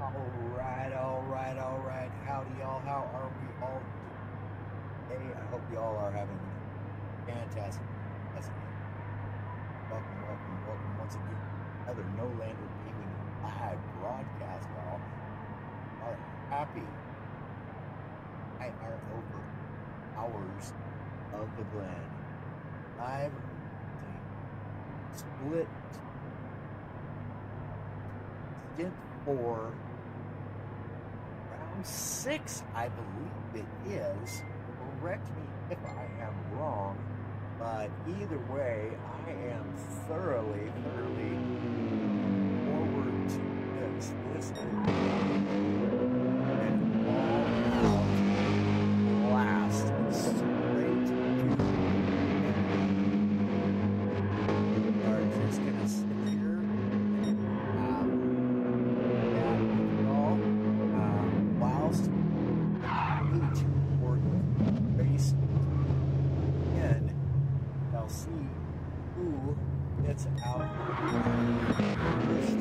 All right. Howdy, y'all. How are we all today? I hope y'all are having a fantastic day. Welcome once again. Another No Lander Gaming live broadcast, y'all. Are happy. I are over hours of the Glen. Live split Stint 4. 6, I believe it is. Correct me if I am wrong, but either way, I am thoroughly forward to this. This is an all-out blast straight to we are just gonna sit here whilst each race in, I'll see who gets out first.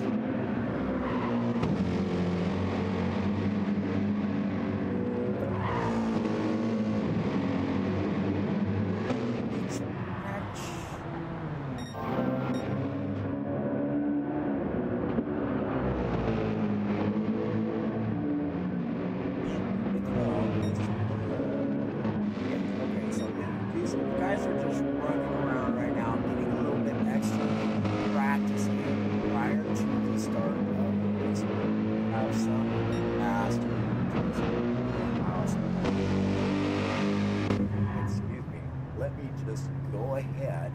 Go ahead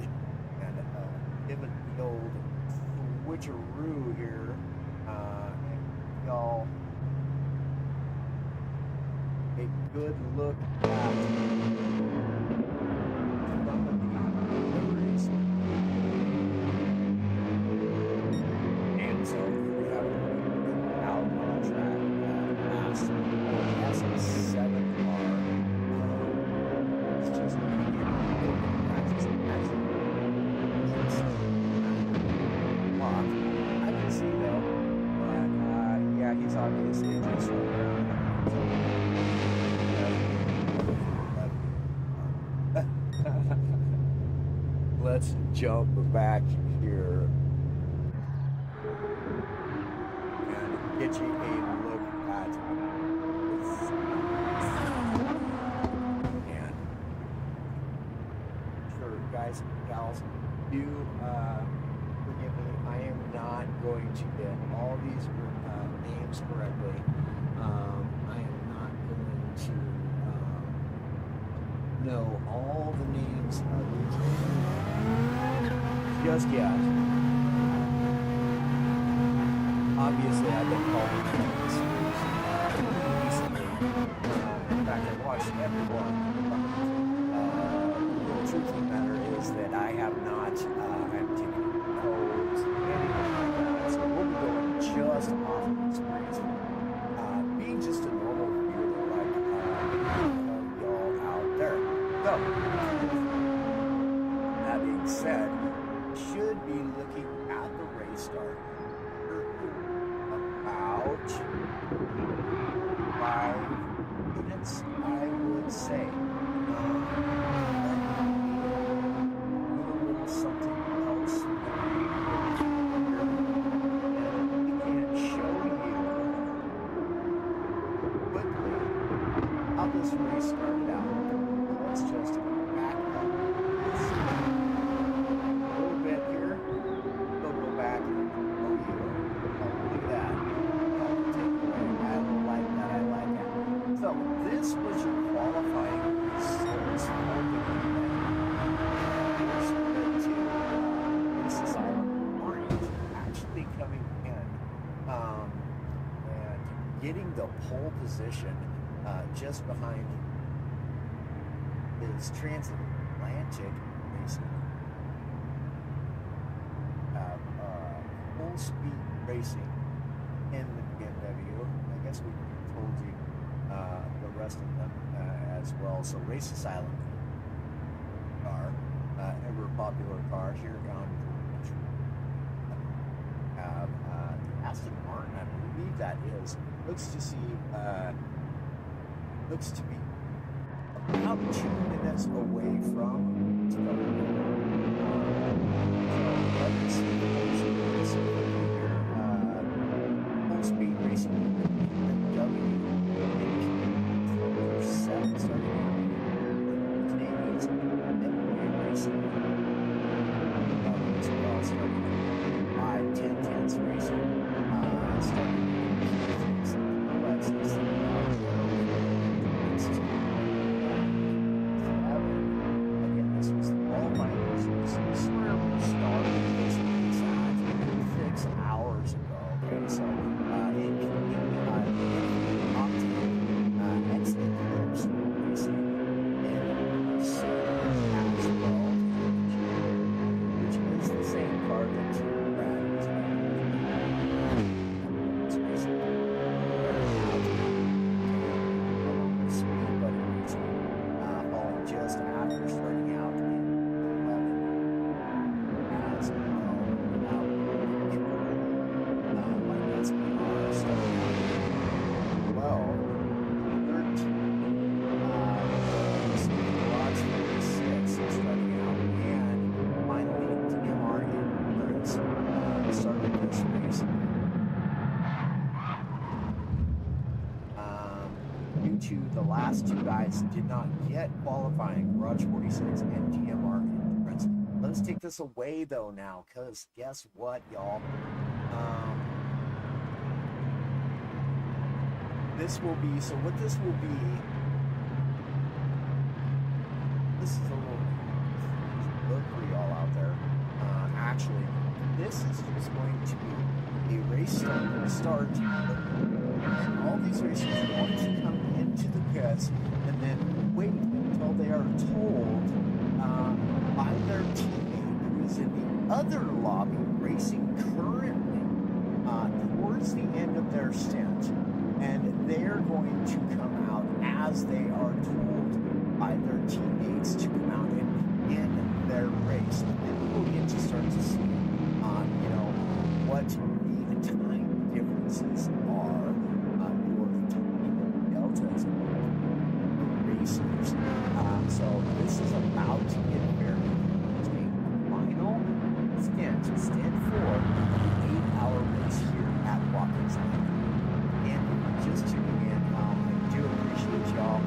and give it the old switcheroo here, and y'all a good look at some of the deliveries. And so we have out on track last S7 car. It's just I can see though, but yeah, he's obviously just around. Let's jump back here and get you a look at this. And sure, guys and gals, do forgive me, I am not going to get all these names correctly. I am not going to know all the names of these just yet. Obviously, I've been following this recently. In fact, I watched everyone. The truth of the matter is that I have not, I'm taking notes, anything like that. So we'll be going just off of experience. Being just a normal viewer like y'all out there. So, that being said, should be looking at the race start about 5 minutes, I would say. Something else and we can show you quickly how this race started out. Let's just back up a little bit here. We'll go back and show you. Look at that. Takeaway. I like that. So this was your qualifying results for the event. Actually coming in and getting the pole position just behind is Transatlantic Racing. Full speed racing in the BMW. I guess we told you the rest of them as well. So Race Asylum car, ever popular car here on have Aston Martin, I believe believe that is, looks to be about 2 minutes away from starting. So let's see here. Full speed racing BMW 7 starting out. Canadians MMA racing. As well starting 5, 10 tenths racing. Starting Alexis. Again, this was all my reasons. This started this exact 6 hours ago. Okay, so excellent clips racing and as well, which is the same car that Brad was racing. Speed buddy racing, falling just after starting out in 11 as well. Like that's starting out in 12, 13, Watch 46 starting out, and finally DMR Endurance started this race. Due to the last two guys did not get qualifying, Garage 46 and DMR Endurance. Let's take this away though now, because guess what, y'all? This will be, so what this will be, this is a little look for y'all out there. Actually, this is just going to be a race start, and all these racers are going to come into the pits and then wait until they are told by their teammate who is in the other lobby racing currently towards the end of their stint, and they're going to come out as they are told by their teammates to come out and begin their race. And then we'll get to start to see, what the time differences are, or the time deltas of the racers. So this is about to get very interesting. Final stint 4, the 8-hour race here at Watkins Glen. And just tuning in, I do appreciate y'all.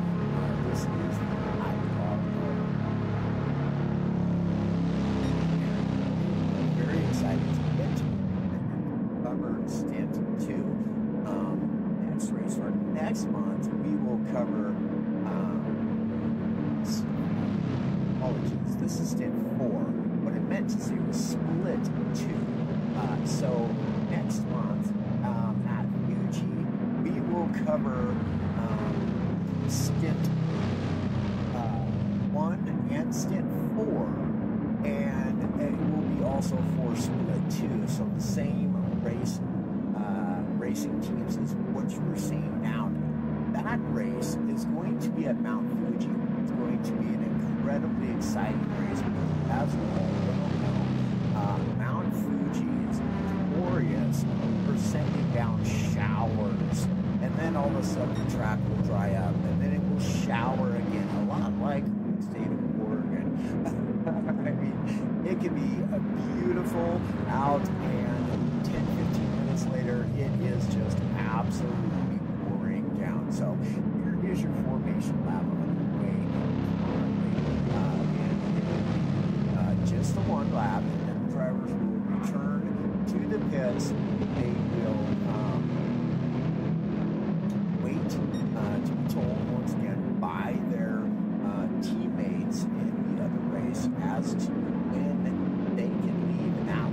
This is IRO. Very excited to get to cover Stint 2. Next race for next month, we will cover. Apologies, this is Stint 4. What I meant to say was Split 2. So next month at Fuji, we will cover Stint 1 and Stint 4, and it will be also for Split 2. So the same racing teams as what you were seeing now. That race is going to be at Mount Fuji. It's going to be an incredibly exciting race because, as we all know, Mount Fuji is notorious for sending down showers, and then all of a sudden the track will dry up, and then it will shower again, a lot like the state of Oregon. I mean, it can be a beautiful out, and 10-15 minutes later, it is just absolutely pouring down. So here is your formation lap on the way currently, just the one lap, and then the drivers will return to the pits. They will wait to be told once again by their teammates in the other race as to when they can leave, and that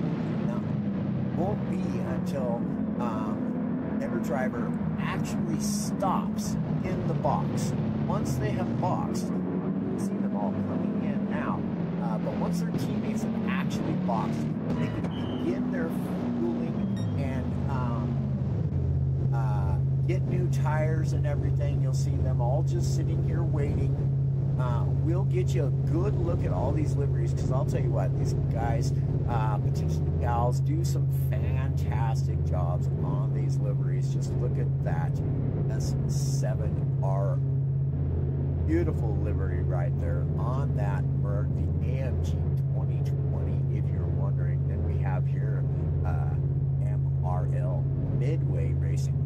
won't be until every driver actually stops in the box. Once they have boxed, you see them all coming in now, but once their teammates have actually boxed, they can begin their fueling and get new tires and everything. You'll see them all just sitting here waiting. We'll get you a good look at all these liveries, because I'll tell you what, these guys, potentially gals, do some fantastic jobs on these liveries. Just look at that S7R. Beautiful livery right there on that Merc, the AMG 2020, if you're wondering. Then we have here MRL, Midway Racing.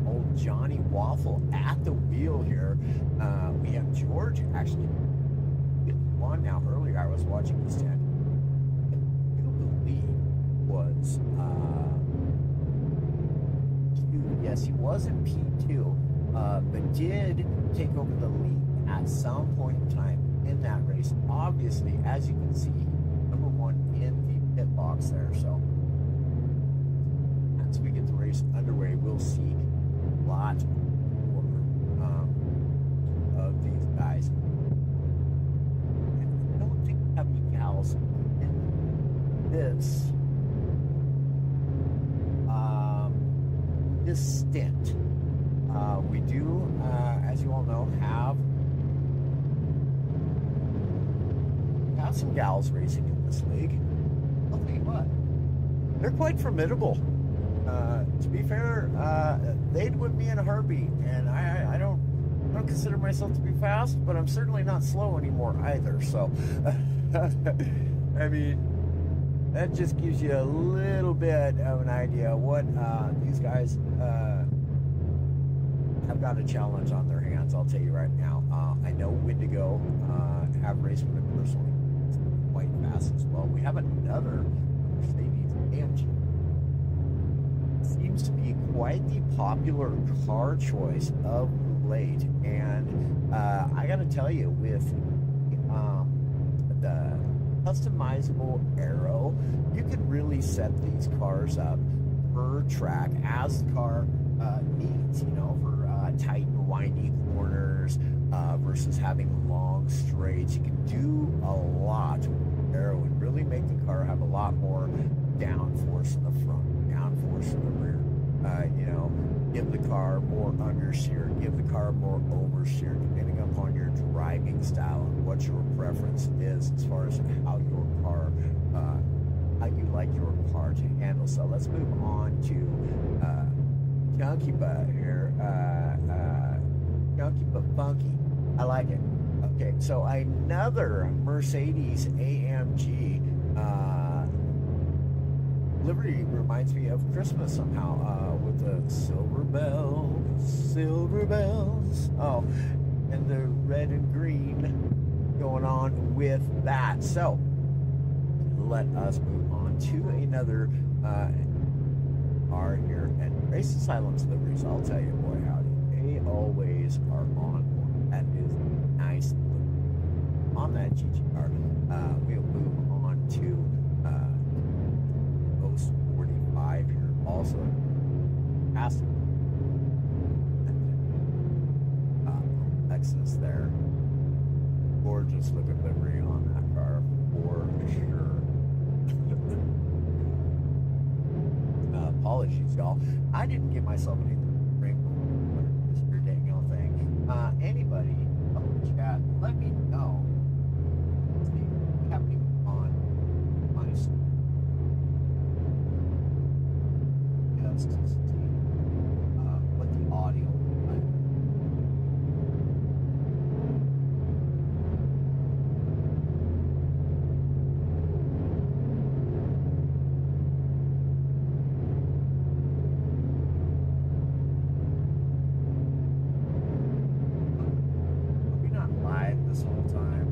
Old Johnny Waffle at the wheel here. We have George actually won. Now earlier I was watching his stand. I believe was Q. Yes, he was in P2, but did take over the lead at some point in time in that race. Obviously, as you can see, number one in the pit box there. So as we get the race underway, we'll see a lot more of these guys. And I don't think we have any gals in this stint. We do, as you all know, have some gals racing in this league. I'll tell you what, they're quite formidable. To be fair, they'd whip me in a heartbeat, and I don't consider myself to be fast, but I'm certainly not slow anymore either. So, I mean, that just gives you a little bit of an idea of what these guys have got a challenge on their hands. I'll tell you right now. I know Wendigo have raced with it personally. It's quite fast as well. We have another Mercedes AMG. Seems to be quite the popular car choice of late, and I got to tell you, with the customizable aero, you can really set these cars up per track as the car needs, for tight and windy corners versus having long straights. You can do a lot with aero and really make the car have a lot more downforce in the front, downforce in the rear. Give the car more understeer, give the car more oversteer, depending upon your driving style and what your preference is as far as how your car, how you like your car to handle. So let's move on to Chunky Butt here. Chunky but funky. I like it. Okay, so another Mercedes AMG livery reminds me of Christmas somehow, with the silver bells, oh, and the red and green going on with that. So let us move on to another car here at Race Asylum's liveries. I'll tell you, boy howdy, they always are on point. That is nice. On that GG car, we'll move on to Post 45 here. Also, fantastic Lexus there. Gorgeous looking livery on that car for sure. Apologies, y'all. I didn't give myself anything to bring this your dang old thing. Anybody up in the chat, let me know. What's happening on my screen? Just to see what the audio is like. Are we not live this whole time?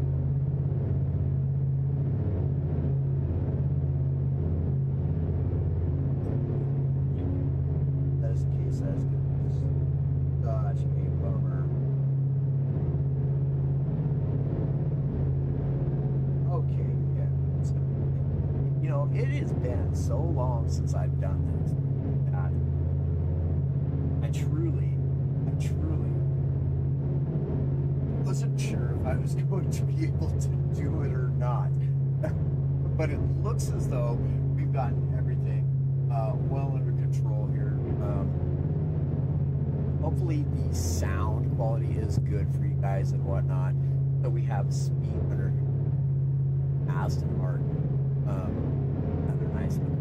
That is the case. That is good. Such a bummer. Okay, yeah. So, it has been so long since I've done this that I truly wasn't sure if I was going to be able to do it or not. But it looks as though we've gotten everything well under control here. Hopefully the sound quality is good for you guys and whatnot. So we have Speed Hunter, Aston Martin, another nice one.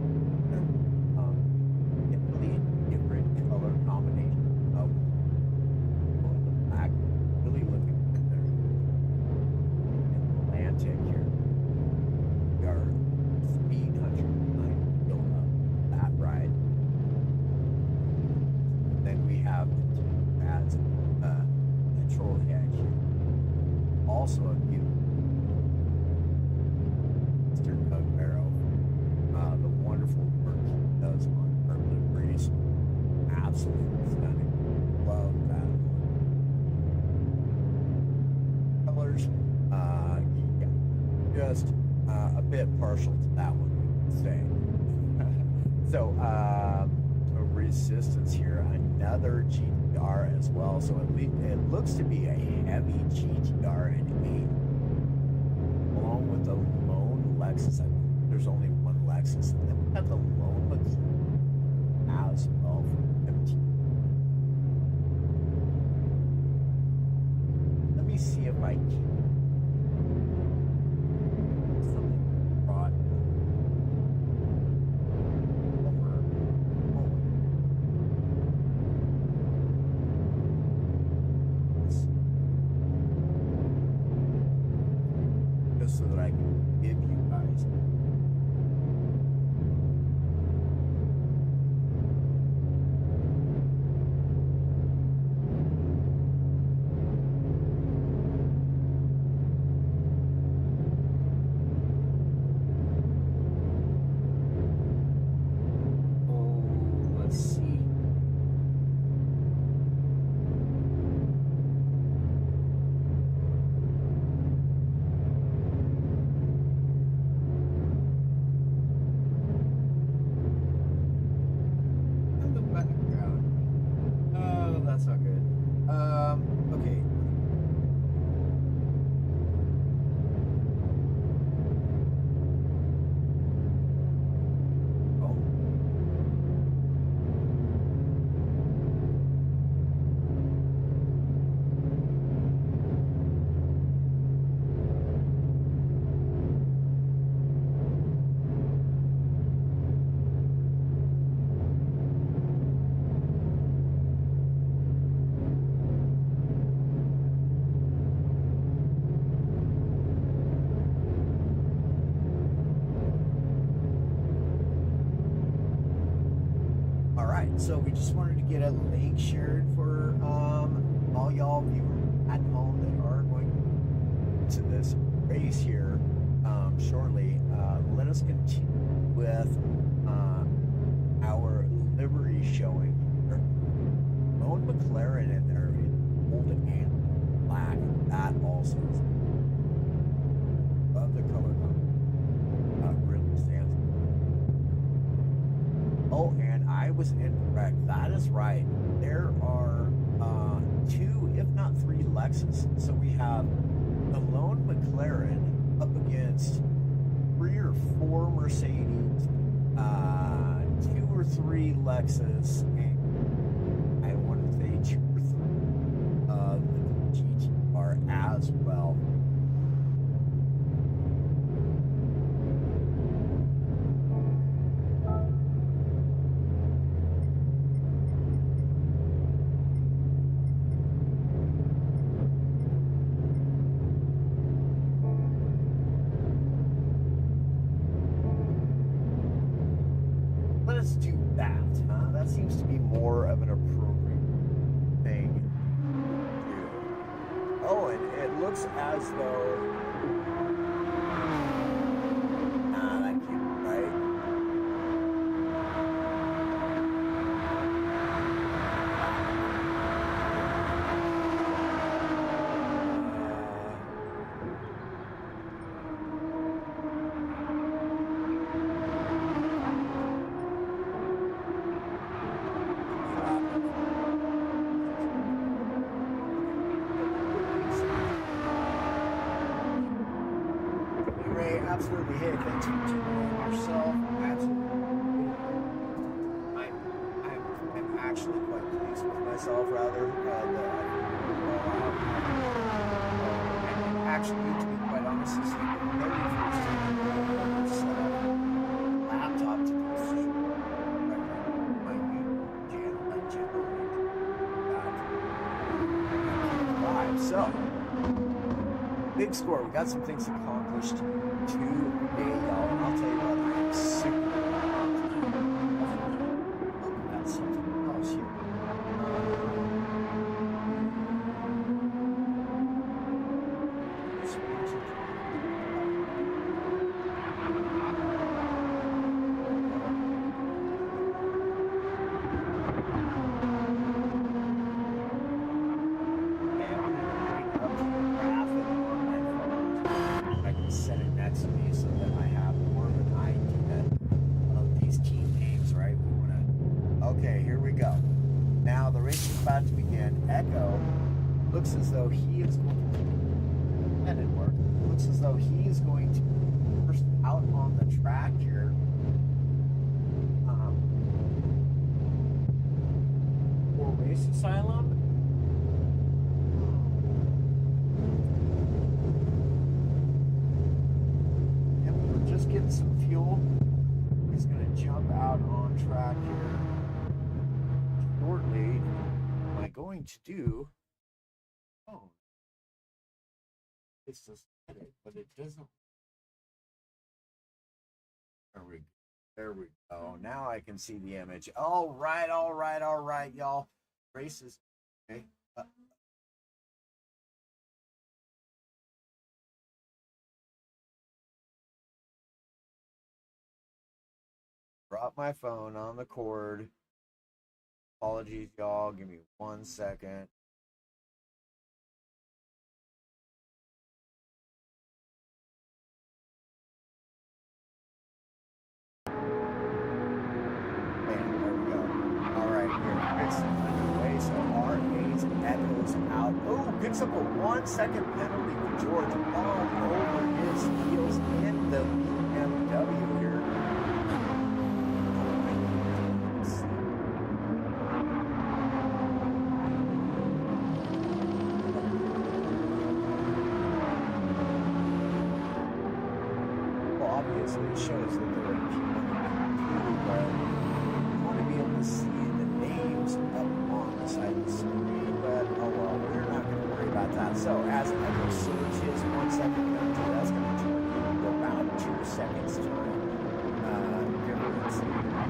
just a bit partial to that one, we could say. So, resistance here, another GTR as well. So it looks to be a heavy GTR in 8, along with the lone Lexus. I believe there's only one Lexus, and then we have the lone McLaren as well from MT. Let me see if I can. Something brought over. Just so that I can give you guys. Let's see. In the background. Oh, that's not good. Okay. Oh. All right, so we just wanted to get a link shared for all y'all viewers at home that are going to this race here shortly. Let us continue with our livery showing. Lone McLaren in there in gold and black. That also is of the color really stands. Oh, and I was incorrect. That is right. There are 2, if not 3 Lexus. So we have the lone McLaren up against 3 or 4 Mercedes, 2 or 3 Lexus, and I want to say 2 or 3 of the GTR as well. Let's do that, huh? That seems to be more of an appropriate thing to do. Oh, and it looks as though... Nah, that can't be right. Absolutely. Hey, thanks for tuning in yourself. Absolutely. I'm actually quite pleased with myself, rather. And actually, to be quite honest, this is the very first time laptop to do my YouTube channel. I generally live. So, big score. We got some things accomplished today, y'all. And I'll tell you what, I am super. That's something else here. I can set it next to Looks as though he is going to, that didn't work. Looks as though he is going to first out on the track here. For Race Asylum. And we're just getting some fuel. He's going to jump out on track here shortly. What am I going to do? Oh, it's just it, but it doesn't. There we go. Now I can see the image. All right, y'all. Races. Okay. Drop my phone on the cord. Apologies, y'all. Give me 1 second. Out. Oh, picks up a 1 second penalty with George all over his heels in the BMW here. Well, obviously it shows that there are people but you want to be able to see the names up on the side of the screen, but oh well, we're not going to worry about that. So as Echo serves his 1 second penalty, that's going to turn into about 2 seconds time. Here, let's see if I can.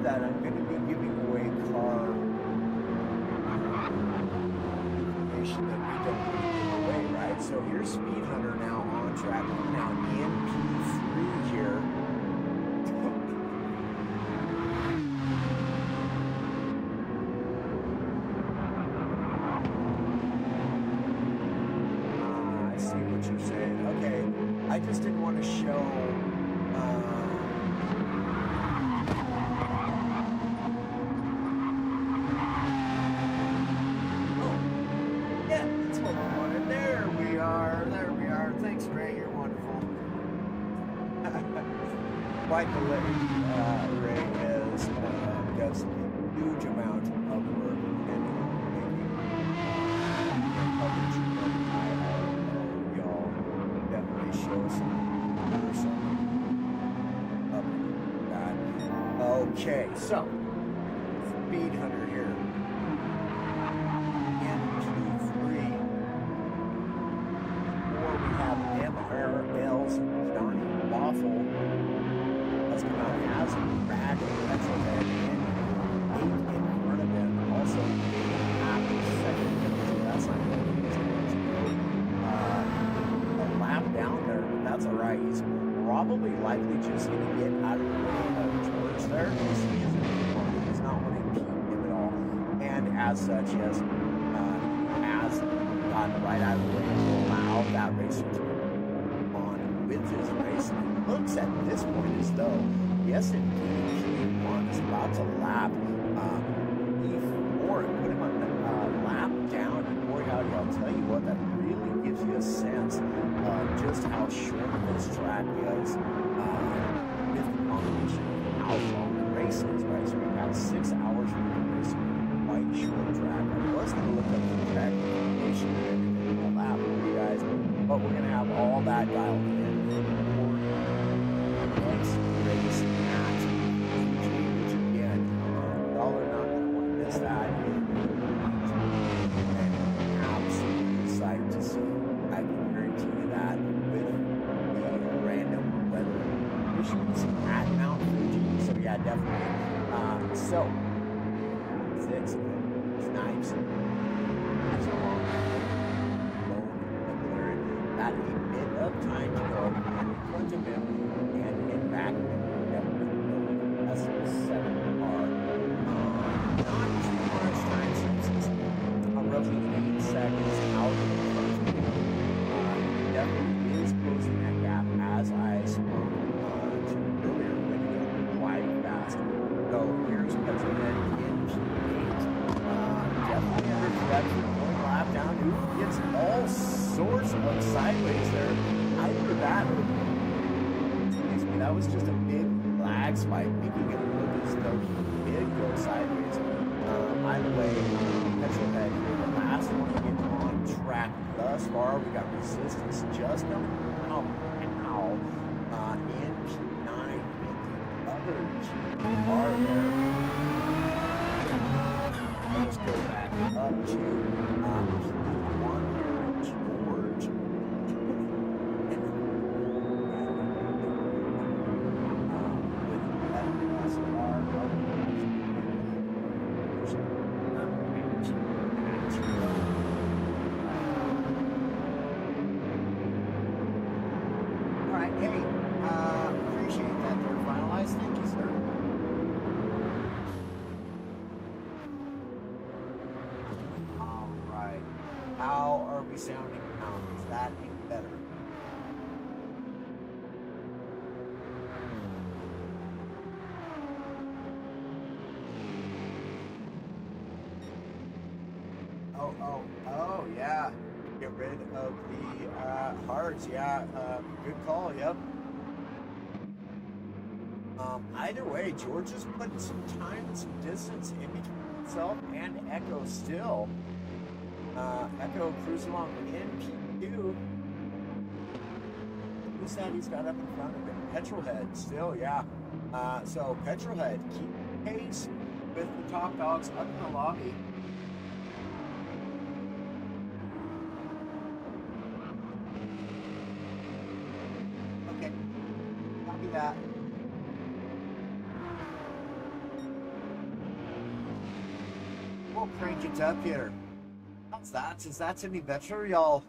That I'm going to be giving away car information that we don't really give away, right? So here's Speed Hunter now on track, now in P3 here. I see what you're saying. Okay, I just didn't want to show. Quite the Ray is does a huge amount of work in making coverage of IRO. Y'all definitely show some of that. Okay, so Speed Hunter here in P3. Or we have MRL's Johnny Waffle. Has come out as Brad Petrohead in 8 in front of him. Also, 8.5 second penalty. That's not going to be a lap down there, but that's all right. He's probably likely just going to get out of the way of George there because he isn't wanting. He's not wanting to keep him at all. And as such, he has gotten right out of the way and allowed that racer to with his race. It looks at this point as though, yes indeed, P1 is about to lap E4 and put him on the lap down. And boy, howdy, I'll tell you what, that really gives you a sense of just how short this track is with the combination of how long the race is, right? So we've got 6 hours of the race, quite short track. I was going to look up the track information and all that for you guys, but we're going to have all that dialed in. Next race at PG, which again, y'all are not going to want to miss that. And absolutely psyched to see. I can guarantee you that with the random weather conditions at Mount Fuji. So yeah, definitely. So six snipes. That's long. Got a bit of time to go in front of him and in back of him. That's 7R. Not too much time since it's roughly 8 seconds out of the front of him. Petrohead in P8. Definitely under threat for going lap down. Ooh, gets all sorts of sideways there. Either that or, excuse me, that was just a big lag spike, making it look as though he did go sideways. Either way, Petrohead here, the last one to get on track thus far. We got Resistance just coming out now in P9 with the other GR there. Let's go back up to P1 here, George. How are we sounding now? Is that any better? Oh, yeah. Get rid of the hearts. Yeah, good call. Yep. Either way, George is putting some time and some distance in between himself and Echo still. Echo cruising along in P2. Who's that he's got up in front of him? Petrohead still, yeah. So Petrohead keep pace with the top dogs up in the lobby. Okay, copy that. We'll crank it up here. How's that? Is that any better, y'all?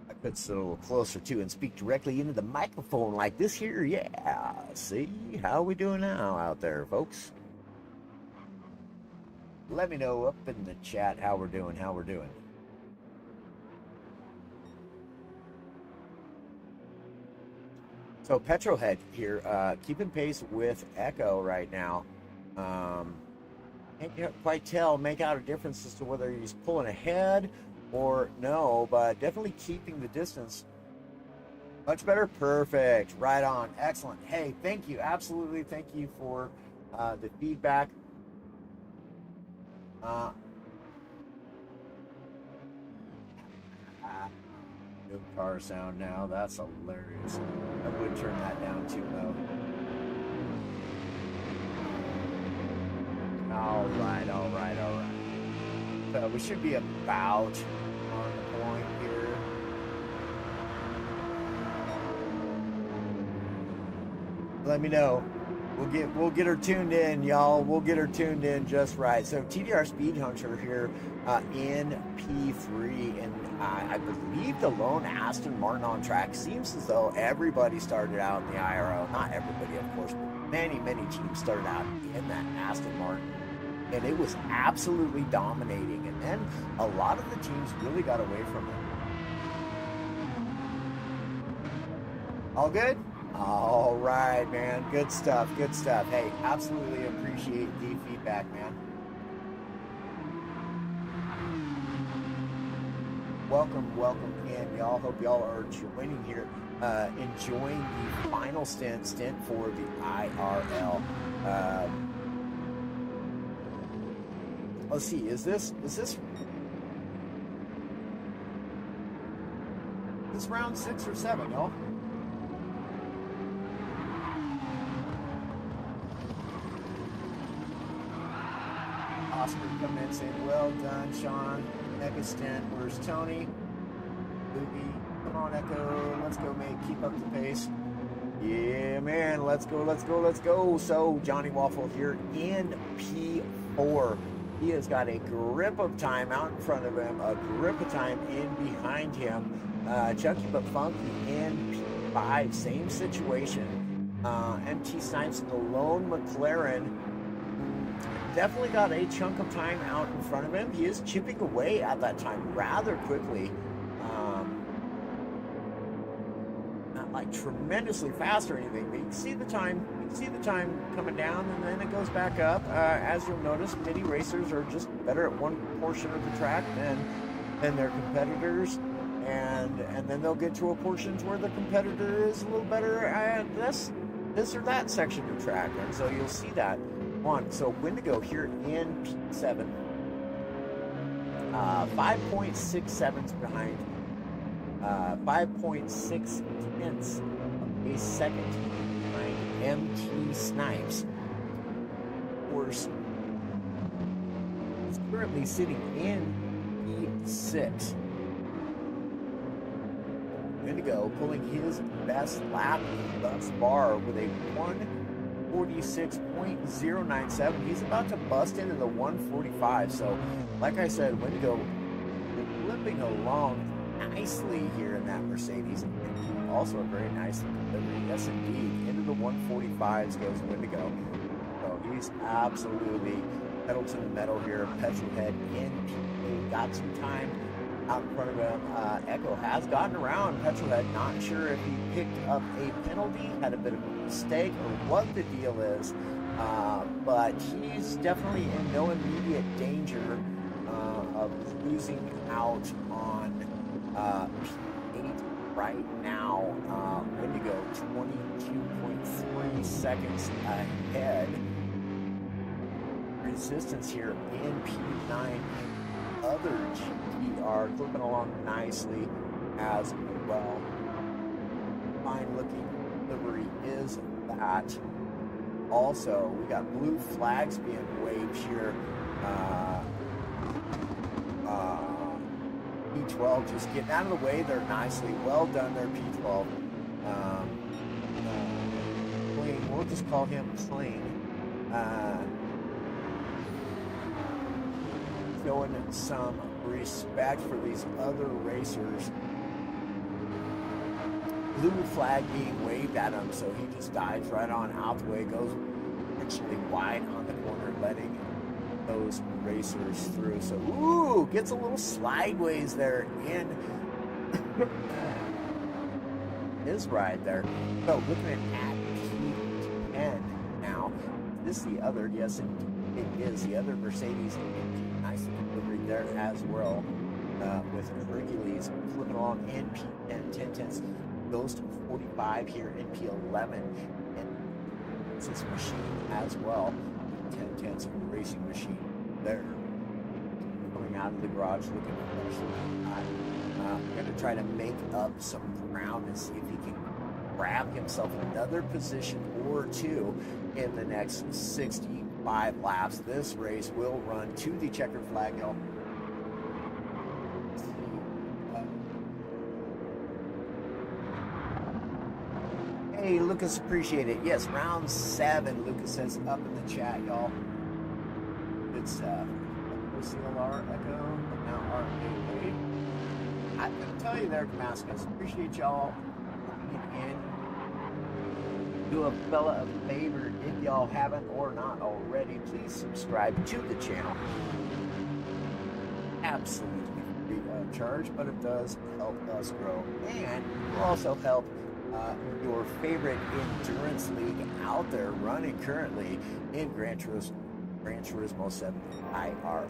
I could sit a little closer too and speak directly into the microphone like this here. Yeah. See how we doing now out there, folks? Let me know up in the chat how we're doing. So Petrohead here, keeping pace with Echo right now. Can't quite make out a difference as to whether he's pulling ahead or no, but definitely keeping the distance. Much better. Perfect. Right on. Excellent. Hey, thank you. Absolutely. Thank you for the feedback. Good car sound now. That's hilarious. I would turn that down too low. All right. So we should be about on the point here. Let me know. We'll get her tuned in, y'all. We'll get her tuned in just right. So TDR Speed Hunter here in P3, and I believe the lone Aston Martin on track. Seems as though everybody started out in the IRO. Not everybody, of course, but many teams started out in that Aston Martin. And it was absolutely dominating. And then a lot of the teams really got away from it. All good? All right, man. Good stuff. Hey, absolutely appreciate the feedback, man. Welcome in, y'all. Hope y'all are joining here, enjoying the final stint for the IRL. Let's see, is this round 6 or 7, y'all? Oscar coming in saying, well done, Sean. Mega Stint, where's Tony? Boogie, come on, Echo, let's go, mate, keep up the pace. Yeah, man, let's go. So, Johnny Waffle here in P4. He has got a grip of time out in front of him, a grip of time in behind him. Chunky but Funky in P5, same situation. MT Snipes, the lone McLaren, definitely got a chunk of time out in front of him. He is chipping away at that time rather quickly. Not like tremendously fast or anything, but you can see the time see the time coming down, and then it goes back up. As you'll notice, mini racers are just better at one portion of the track than their competitors, and then they'll get to a portion where the competitor is a little better at this or that section of track, and so you'll see that on. So Wendigo here in P7, 5.67 behind, 5.6 tenths of a second behind MT Snipes. Of course, is currently sitting in P6. Wendigo pulling his best lap thus far with a 146.097. He's about to bust into the 145. So, like I said, Wendigo limping along nicely here in that Mercedes. And also a very nice delivery. Yes, indeed. Into the 145s goes Wendigo. So he's absolutely pedal to the metal here. Petrolhead in P8. Got some time out in front of him. Echo has gotten around Petrolhead. Not sure if he picked up a penalty, had a bit of a mistake, or what the deal is. But he's definitely in no immediate danger of losing out on P8 right now. Wendigo 22.3 seconds ahead. Resistance here in P9. Other GTR clipping along nicely as well. Fine looking livery is that. Also, we got blue flags being waved here. P12 just getting out of the way there nicely. Well done there, P12. Clean. We'll just call him Clean. Showing some respect for these other racers. Blue flag being waved at him, so he just dives right on out the way, goes actually wide on the corner, letting those racers through. So, ooh, gets a little slideways there in his ride there. So, looking at P10 now. This is the other, yes, it is the other Mercedes. Nice delivery there as well, with Hercules flipping along in P10, 10 tenths. Goes to 45 here in P11, and this machine as well. 10 tenths of racing machine there. Coming out of the garage looking freshly. I'm going to try to make up some ground and see if he can grab himself another position or two in the next 65 laps. This race will run to the checkered flag hill. Hey, Lucas, appreciate it. Yes, round 7, Lucas says up in the chat, y'all. Good stuff. OCLR, Echo, and now RAA. I'm going to tell you there, Damascus. Appreciate y'all coming in. Do a fella a favor, if y'all haven't or not already, please subscribe to the channel. Absolutely free of charge, but it does help us grow. And it will also help your favorite endurance league out there running currently in Gran Turismo 7 IRO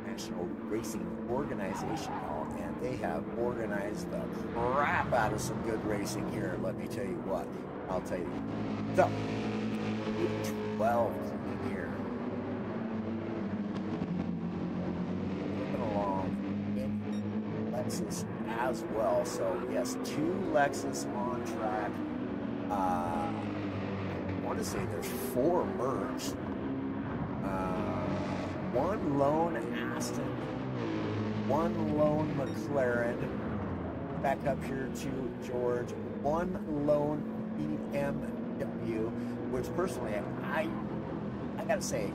National Racing Organization, y'all, and they have organized the crap out of some good racing here. Let me tell you what, I'll tell you. So, 12 here. Moving along in Lexus as well. So yes, 2 Lexus on track. I want to say there's 4 merged. 1 lone Aston, 1 lone McLaren. Back up here to George. 1 lone BMW, which personally I gotta say,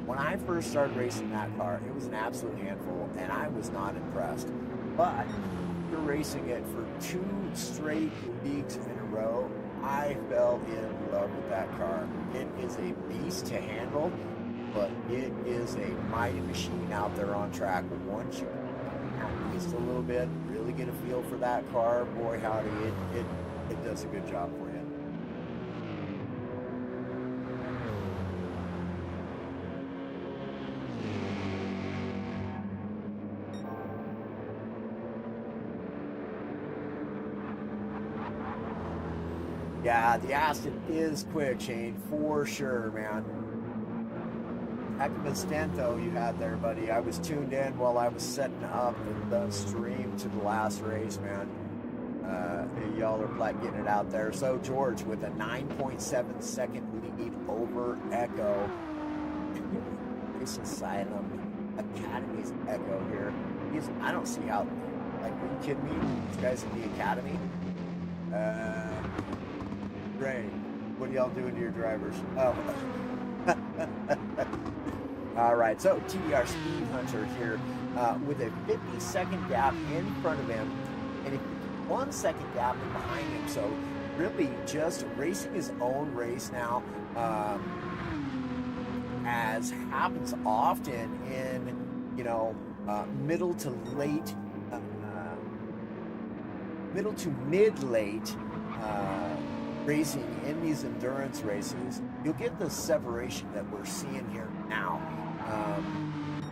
when I first started racing that car, it was an absolute handful, and I was not impressed. But after racing it for 2 straight weeks in a row, I fell in love with that car. It is a beast to handle, but it is a mighty machine out there on track. Once you just a little bit, really get a feel for that car, boy howdy, it does a good job for you. Yeah, the Aston is quick, Shane, for sure, man. Heck of a stint, though, you had there, buddy. I was tuned in while I was setting up the stream to the last race, man. Y'all are like getting it out there. So George with a 9.7 second lead over Echo. Race Asylum Academy's Echo here. I don't see how, like, are you kidding me? These guys in the Academy? Rain, what are y'all doing to your drivers? Oh. All right, so TDR Speed Hunter here with a 50-second gap in front of him and a 1 second gap behind him. So really just racing his own race now, as happens often in, middle to mid-late racing in these endurance races. You'll get the separation that we're seeing here now.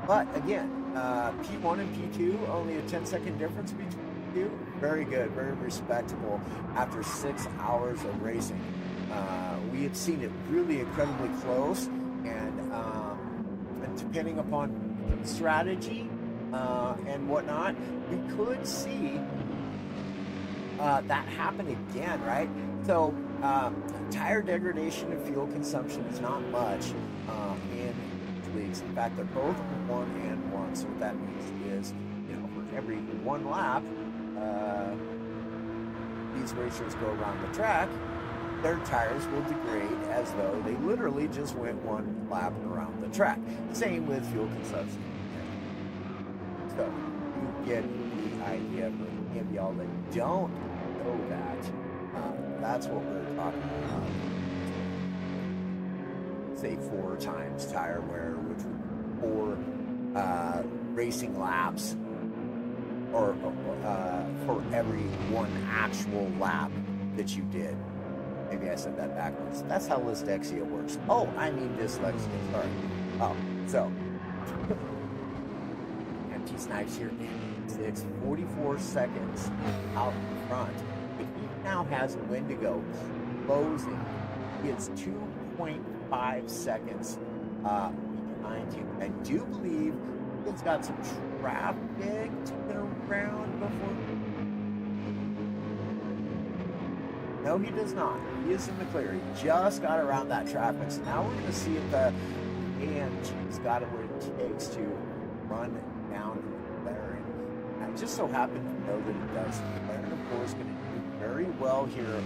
But again, P1 and P2, only a 10-second difference between the two. Very good, very respectable after 6 hours of racing. We had seen it really incredibly close, and depending upon strategy and whatnot, we could see that happen again, right? So tire degradation and fuel consumption is not much in leagues. In fact, they're both 1 and 1. So what that means is, for every one lap, these racers go around the track, their tires will degrade as though they literally just went one lap around the track. Same with fuel consumption. So you get the idea for any of y'all that don't know that. That's what we're talking about. Say 4 times tire wear, which would be 4 racing laps, or for every one actual lap that you did. Maybe I said that backwards. That's how Listexia works. Oh, I mean dyslexia, sorry. Oh, so empty snipes here. 44 seconds out in front. But he now has Wendigo closing. He is 2.5 seconds behind him. I do believe he's got some traffic to get around before. No, he does not. He is in the clear. He just got around that traffic. So now we're going to see if the AMG's got what it takes to run down McLaren. I just so happen to know that it does. McLaren, of course, going to do very well here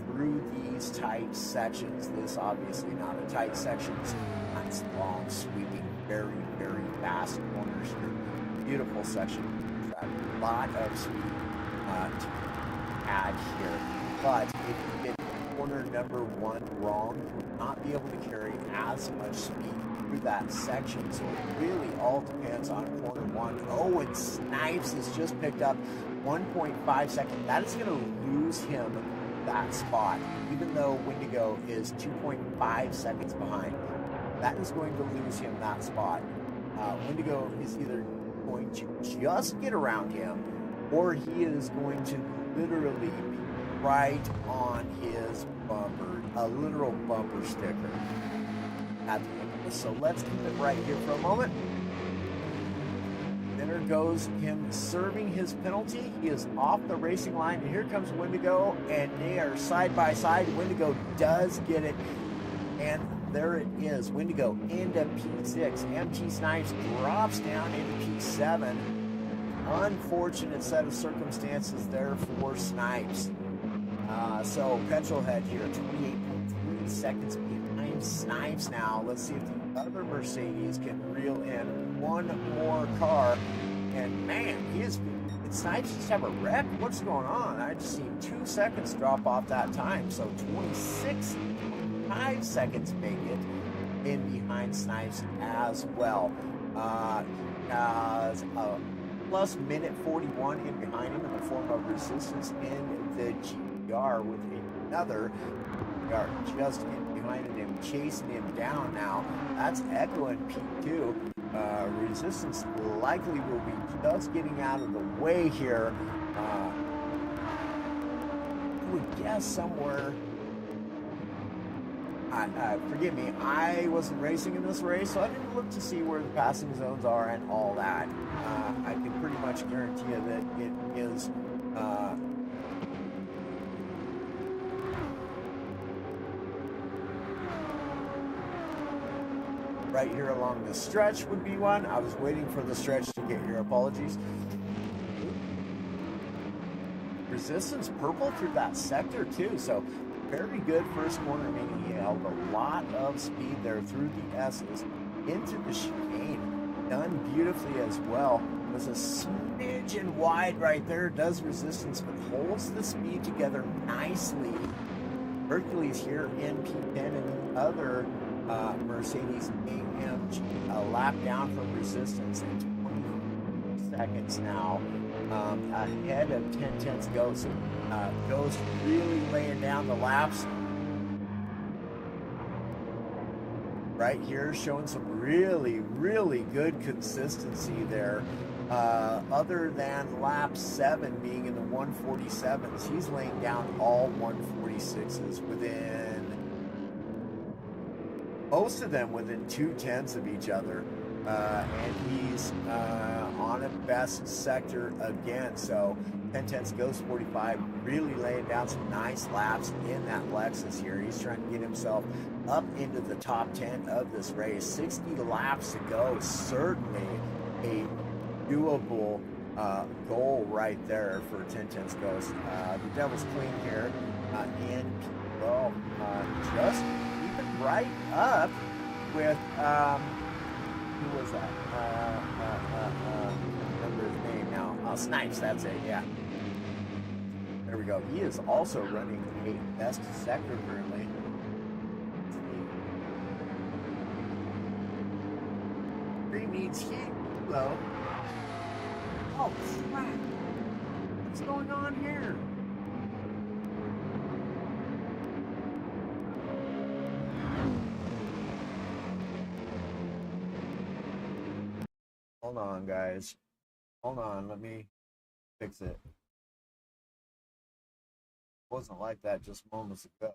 through these tight sections. This obviously not a tight section. It's nice, long, sweeping, very, very fast corners here. Beautiful section. A lot of speed to add here. But if you get corner number 1 wrong, you will not be able to carry as much speed through that section. So it really all depends on corner 1. Oh, and Snipes has just picked up 1.5 seconds. That is going to lose him that spot, even though Wendigo is 2.5 seconds behind. That is going to lose him that spot. Wendigo is either going to just get around him, or he is going to literally be right on his bumper, a literal bumper sticker at the end of this. So let's keep it right here for a moment. There goes him serving his penalty. He is off the racing line, and here comes Wendigo, and they are side by side. Wendigo does get it, and there it is. Wendigo into P6. MT Snipes drops down into P7. Unfortunate set of circumstances there for Snipes. So Petrolhead here, 28.3 seconds behind Snipes now. Let's see if the other Mercedes can reel in one more car. And man, did Snipes just have a wreck? What's going on? I just seen 2 seconds drop off that time. So 26.5 seconds make it in behind Snipes as well. Has a plus minute 41 in behind him in the form of Resistance in the GR with another GR just in behind him, chasing him down now. That's Echo in P2. Resistance likely will be just getting out of the way here. I would guess somewhere Forgive me, I wasn't racing in this race, so I didn't look to see where the passing zones are and all that. I can pretty much guarantee you that it is right here along the stretch would be one. I was waiting for the stretch to get here. Apologies. Resistance purple through that sector too, so very good first corner, meaning he held a lot of speed there through the S's into the chicane. Done beautifully as well. Was a smidgen wide right there, does resistance, but holds the speed together nicely. Hercules here in P10 and the other Mercedes AMG a lap down from resistance in 20 seconds now. Ahead of 10/10's Ghost. Ghost really laying down the laps. Right here, showing some really, really good consistency there. Other than lap 7 being in the 147s, he's laying down all 146s within, most of them within 2/10 of each other. And he's on a best sector again. So 10/10's Ghost 45 really laying down some nice laps in that Lexus here. He's trying to get himself up into the top 10 of this race. 60 laps to go. Certainly a doable goal right there for 10/10's Ghost. The Devil's Queen here in P12. Just keeping right up with who was that? I can't remember his name now. Snipes, that's it, yeah. There we go. He is also running a best sector currently. Green needs heat, though. Oh, crap. What's going on here? Hold on, guys. Hold on, let me fix it. Wasn't like that just moments ago.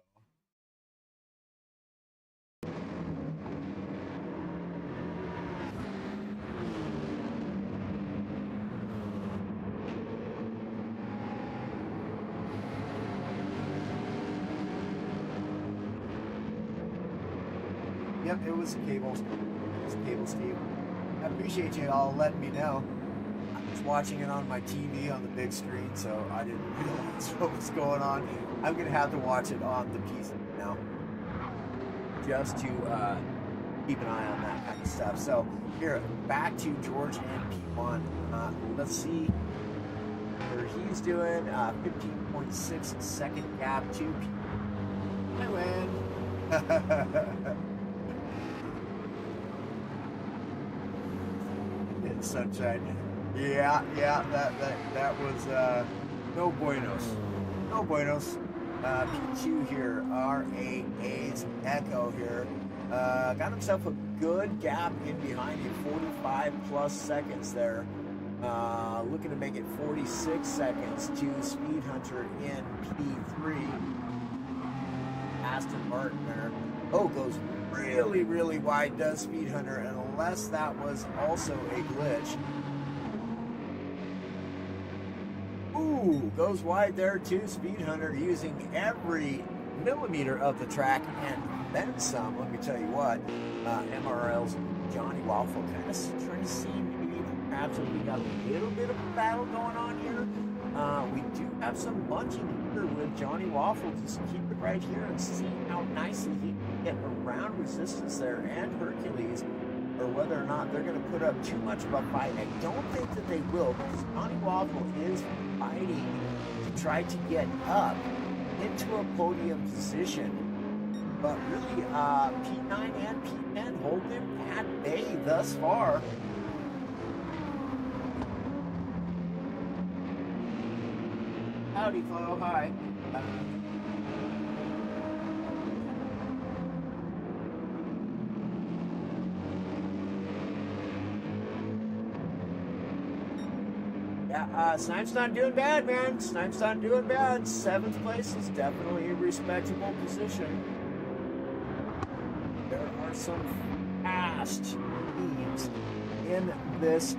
Yep, it was cable. It was cable, Steve. I appreciate you all letting me know. I was watching it on my TV on the big screen, so I didn't realize what was going on. I'm going to have to watch it on the PC now, just to keep an eye on that kind of stuff. So here, back to George and P1. Let's see where he's doing. 15.6 second gap to P. I win. Sunshine. Yeah, that was no buenos. No buenos. P2 here, RAA's Echo here. Got himself a good gap in behind him, 45 plus seconds there. Looking to make it 46 seconds to Speed Hunter in P3. Aston Martin there. Oh, goes really, really wide, does Speed Hunter, and unless that was also a glitch. Ooh, goes wide there too, Speed Hunter, using every millimeter of the track and then some. Let me tell you what, MRL's Johnny Waffle kind of trying to see maybe perhaps if we got a little bit of a battle going on here. We do have some bunching here with Johnny Waffle. Just keep it right here and see how nicely he can get around resistance there and Hercules, or whether or not they're going to put up too much of a fight. I don't think that they will, because Johnny Waffle is fighting to try to get up into a podium position. But really, P9 and P10 hold him at bay thus far. Howdy, Flo. Hi. Yeah, Snipes not doing bad, man. Snipes not doing bad. 7th place is definitely a respectable position. some fast teams in this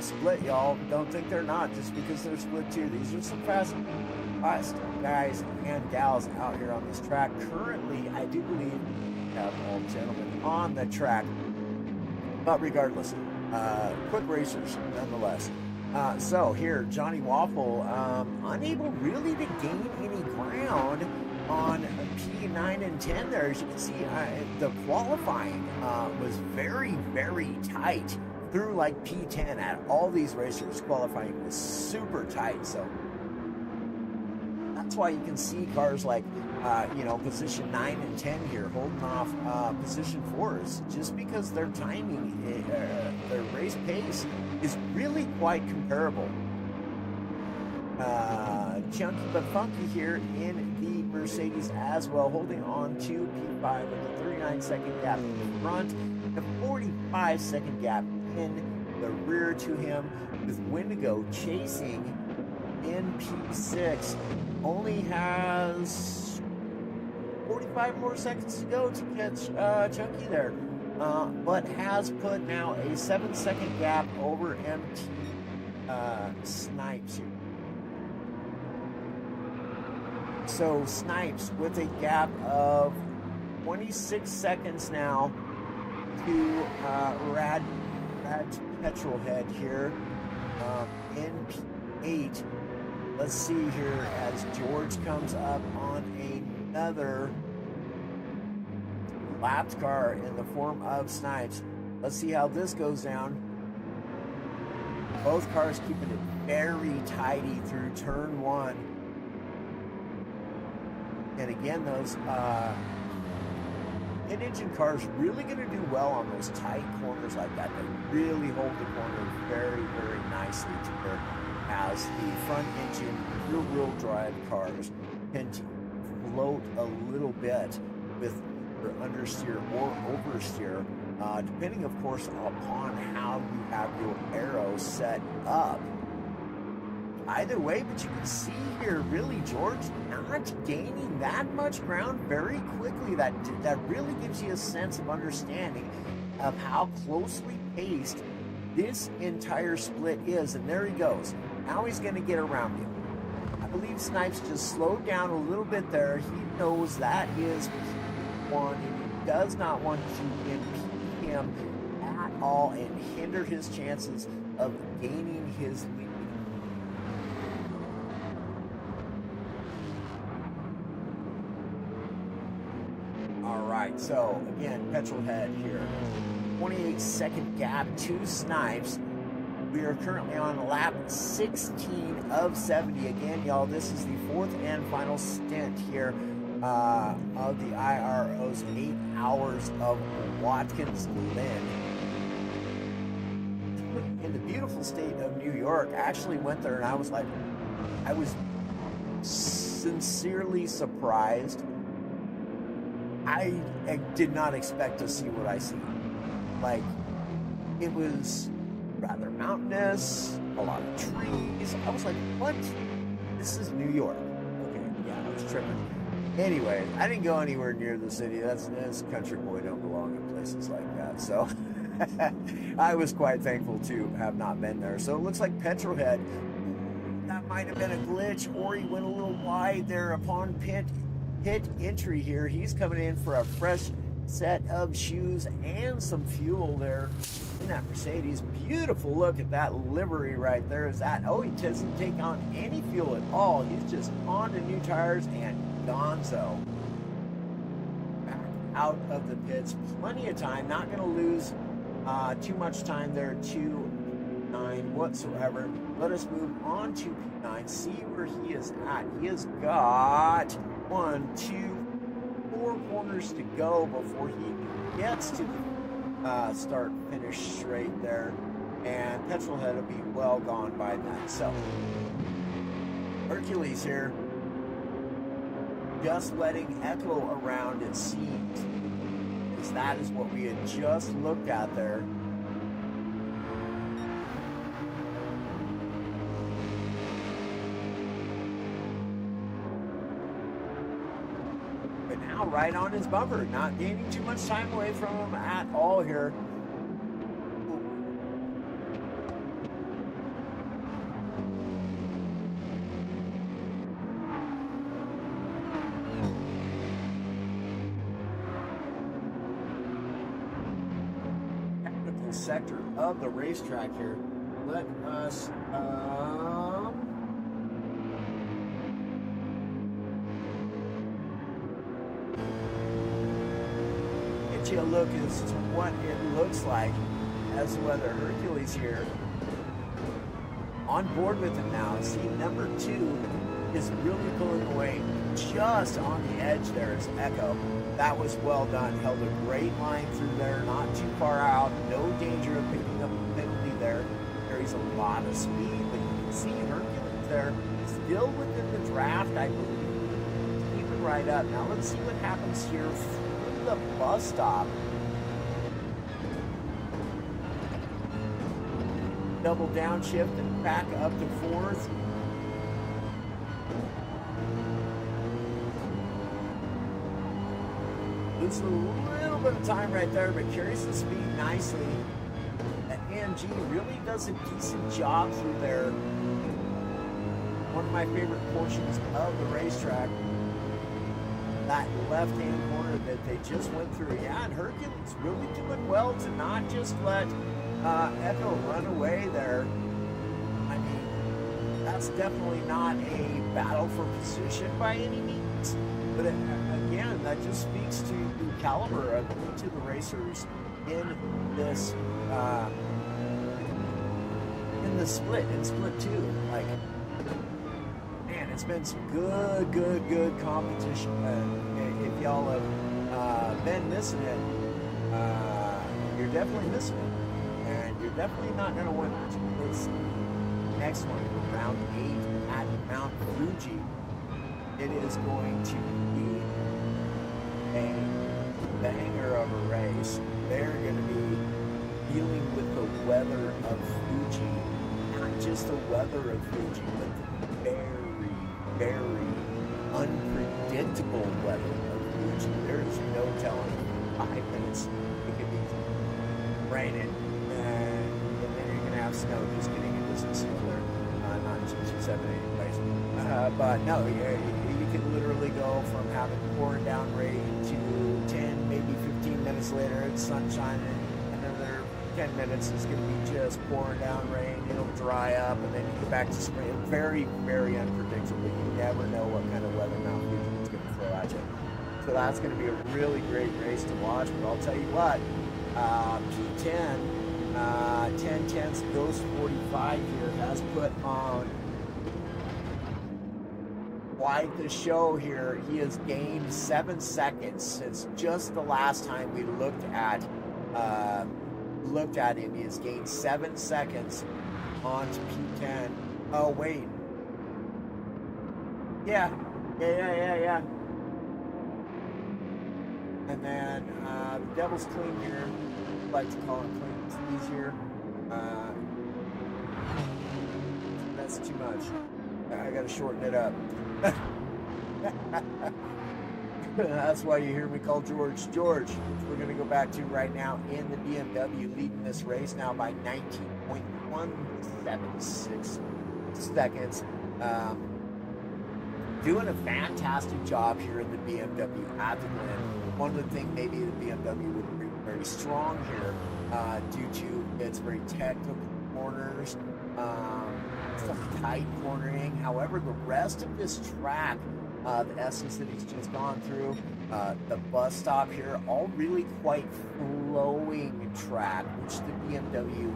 split, y'all. Don't think they're not just because they're split too. These are some fast guys and gals out here on this track. Currently, I do believe we have all gentlemen on the track, but regardless, quick racers nonetheless. So here, Johnny Waffle, unable really to gain any ground on P9 and 10 there. As you can see, the qualifying was very, very tight through like P10 at all these racers. Qualifying was super tight, so that's why you can see cars like, position 9 and 10 here holding off position 4s, just because their timing, their race pace is really quite comparable. Chunky but funky here in the Mercedes as well, holding on to P5 with a 39-second gap in front, a 45-second gap in the rear to him, with Wendigo chasing in P6. Only has 45 more seconds to go to catch Chunky there, but has put now a 7-second gap over MT Snipes here. So Snipes with a gap of 26 seconds now to Rad Petrolhead here in P8. Let's see here as George comes up on another lapped car in the form of Snipes. Let's see how this goes down. Both cars keeping it very tidy through turn 1. And again, those mid-engine cars really going to do well on those tight corners like that. They really hold the corner very, very nicely to where, as the front engine rear-wheel drive cars tend to float a little bit with their understeer or oversteer, depending, of course, upon how you have your aero set up. Either way, but you can see here, really, George not gaining that much ground very quickly. That really gives you a sense of understanding of how closely paced this entire split is. And there he goes. Now he's going to get around him. I believe Snipes just slowed down a little bit there. He knows that is P1, and he does not want to impede him at all and hinder his chances of gaining his lead. So again, Petrolhead here, 28-second gap to Snipes. We are currently on lap 16 of 70. Again, y'all, this is the fourth and final stint here of the IRO's 8 hours of Watkins Glen. In the beautiful state of New York, I actually went there and I was sincerely surprised. I did not expect to see what I see. Like, it was rather mountainous, a lot of trees. I was like, what? This is New York. Okay, yeah, I was tripping. Anyway, I didn't go anywhere near the city. That's country boy, don't belong in places like that. So I was quite thankful to have not been there. So it looks like Petrolhead, that might have been a glitch, or he went a little wide there upon pit entry here. He's coming in for a fresh set of shoes and some fuel there in that Mercedes. Beautiful look at that livery right there. Is that, oh, he doesn't take on any fuel at all. He's just on to new tires and gonzo. Back out of the pits. Plenty of time. Not going to lose too much time there to P9 whatsoever. Let us move on to P9. See where he is at. He has got 1, 2, 4 corners to go before he gets to the start finish straight there, and Petrolhead will be well gone by that. So Hercules here just letting echo around, it seems, because that is what we had just looked at there. now right on his bumper, not gaining too much time away from him at all here. Technical sector of the racetrack here. Let us get you a look as to what it looks like as whether Hercules here on board with him now. See, number 2 is really pulling away just on the edge there is Echo. That was well done. Held a great line through there, not too far out. No danger of picking up a penalty there. Carries a lot of speed, but you can see Hercules there still within the draft, I believe. Keeping right up. Now let's see what happens here through the bus stop. Double downshift and back up to 4th. Loses a little bit of time right there, but carries the speed nicely. AMG really does a decent job through there. One of my favorite portions of the racetrack. That left-hand corner that they just went through. Yeah, and Hercules really doing well to not just let Echo run away there. I mean, that's definitely not a battle for position by any means. But again, that just speaks to the caliber of each of the racers in this split, in split 2. Like, man, it's been some good competition. If y'all have been missing it, you're definitely missing it. And you're definitely not going to win this next one, round 8 at Mount Fuji. It is going to be a banger of a race. They're going to be dealing with the weather of Fuji. Not just the weather of Fuji, but the very unpredictable weather of Fuji. There is no telling 5 minutes it could be raining, and then you're going to have snow. Just getting into some snow there. Not 2, 7, 8 places. But no, you can literally go from having pouring down rain to 10, maybe 15 minutes later, it's sunshine, and another 10 minutes is going to be just pouring down rain. It'll dry up, and then you get back to spring. Very unpredictable. You never know what kind of weather Mount Fuji is going to throw at you. So that's going to be a really great race to watch. But I'll tell you what, P10, 10 tenths Ghost 45 here has put on quite the show here. He has gained 7 seconds since just the last time we looked at him. He has gained 7 seconds onto P10. Oh wait, yeah. And then the Devil's Clean here. I like to call it clean. It's easier. That's too much. I gotta shorten it up. That's why you hear me call George. George, which we're going to go back to right now in the BMW, leading this race now by 19.176 seconds. Doing a fantastic job here in the BMW at the Glen. One of the things maybe the BMW would be very strong here due to its very technical corners, some tight cornering. However, the rest of this track, the essence that he's just gone through, the bus stop here, all really quite flowing track, which the BMW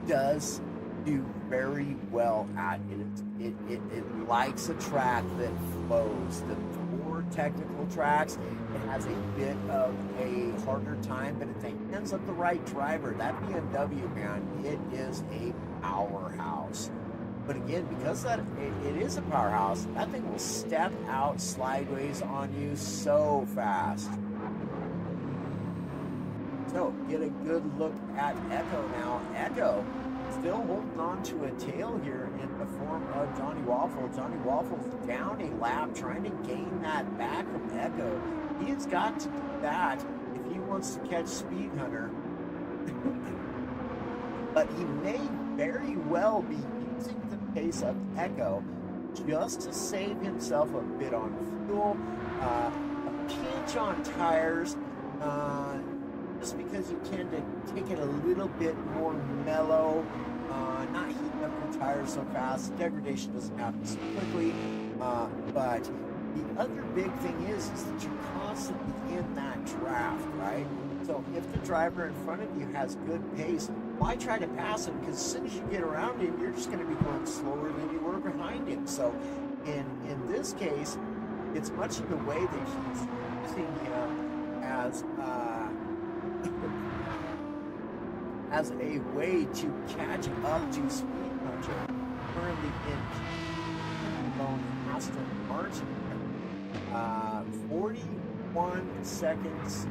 does do very well at. It likes a track that flows. The more technical tracks, it has a bit of a harder time, but if it ends up the right driver, that BMW, man, it is a powerhouse. But again, because it is a powerhouse, that thing will step out sideways on you so fast. So, get a good look at Echo now. Echo still holding on to a tail here in the form of Johnny Waffle. Johnny Waffle's down a lap, trying to gain that back from Echo. He's got to do that if he wants to catch Speed Hunter. But he may very well be using the pace of Echo just to save himself a bit on fuel, a pinch on tires, just because you tend to take it a little bit more mellow, not heating up your tires so fast. Degradation doesn't happen so quickly, but the other big thing is that you're constantly in that draft, right? So if the driver in front of you has good pace, why try to pass him? Because as soon as you get around him, you're just going to be going slower than you were behind him. So in this case, it's much in the way that he's using him as a way to catch up to Speed Hunter, currently in lone Aston Martin. 41 seconds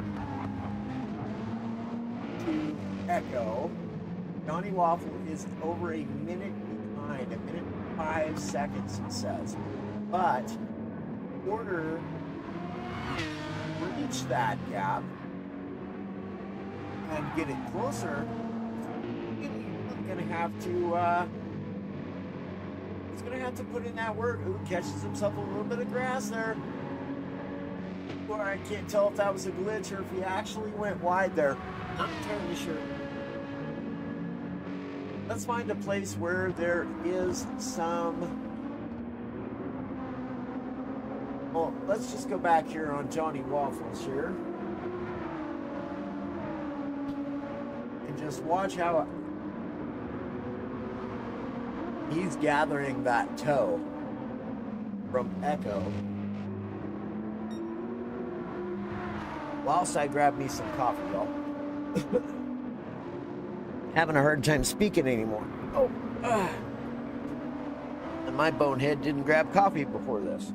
to Echo. Johnny Waffle is over a minute behind, a minute and 5 seconds, it says. But in order to reach that gap and get it closer, he's going to have to put in that work. Ooh, catches himself a little bit of grass there. Or I can't tell if that was a glitch or if he actually went wide there. Not entirely sure. Let's find a place where there is some... Well, let's just go back here on Johnny Waffles here. And just watch how he's gathering that toe from Echo. Whilst I grab me some coffee, y'all. Having a hard time speaking anymore. And my bonehead didn't grab coffee before this.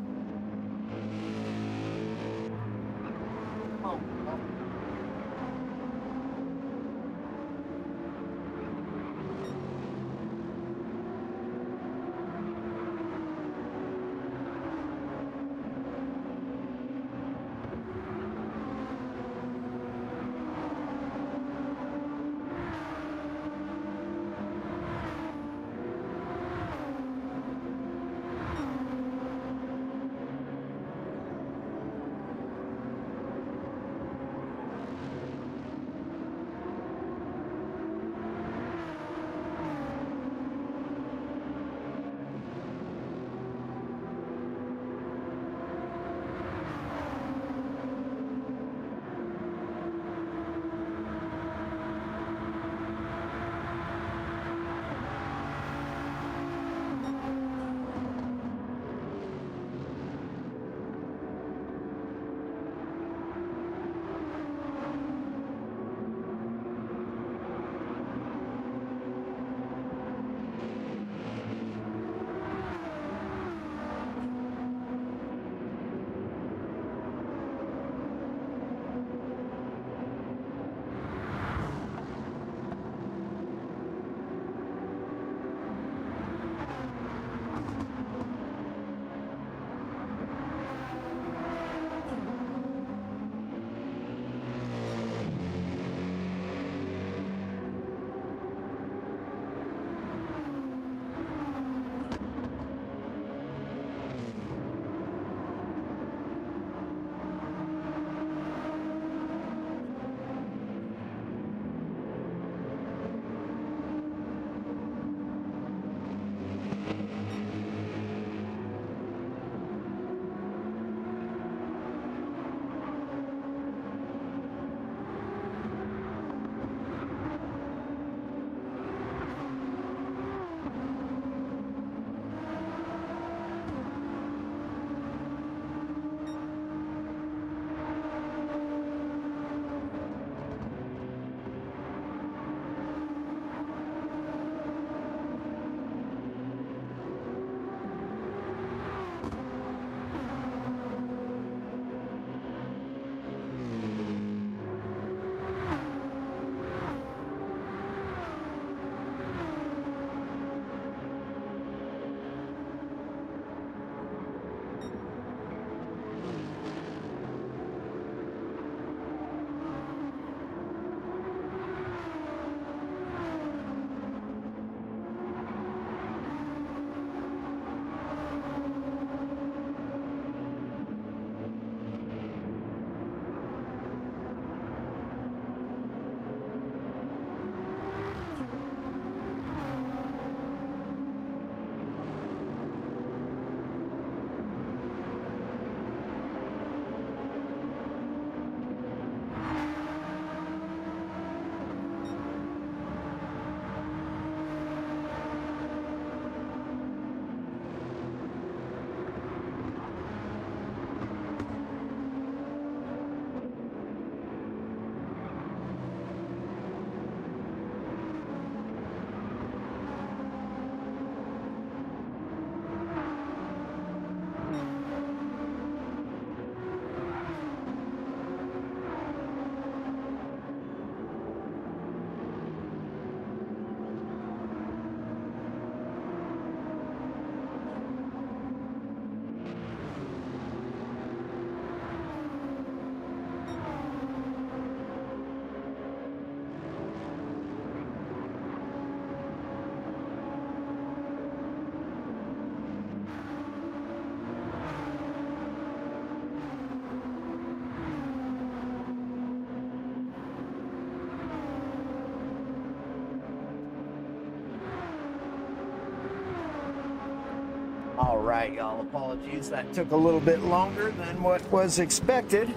All right, y'all, apologies. That took a little bit longer than what was expected.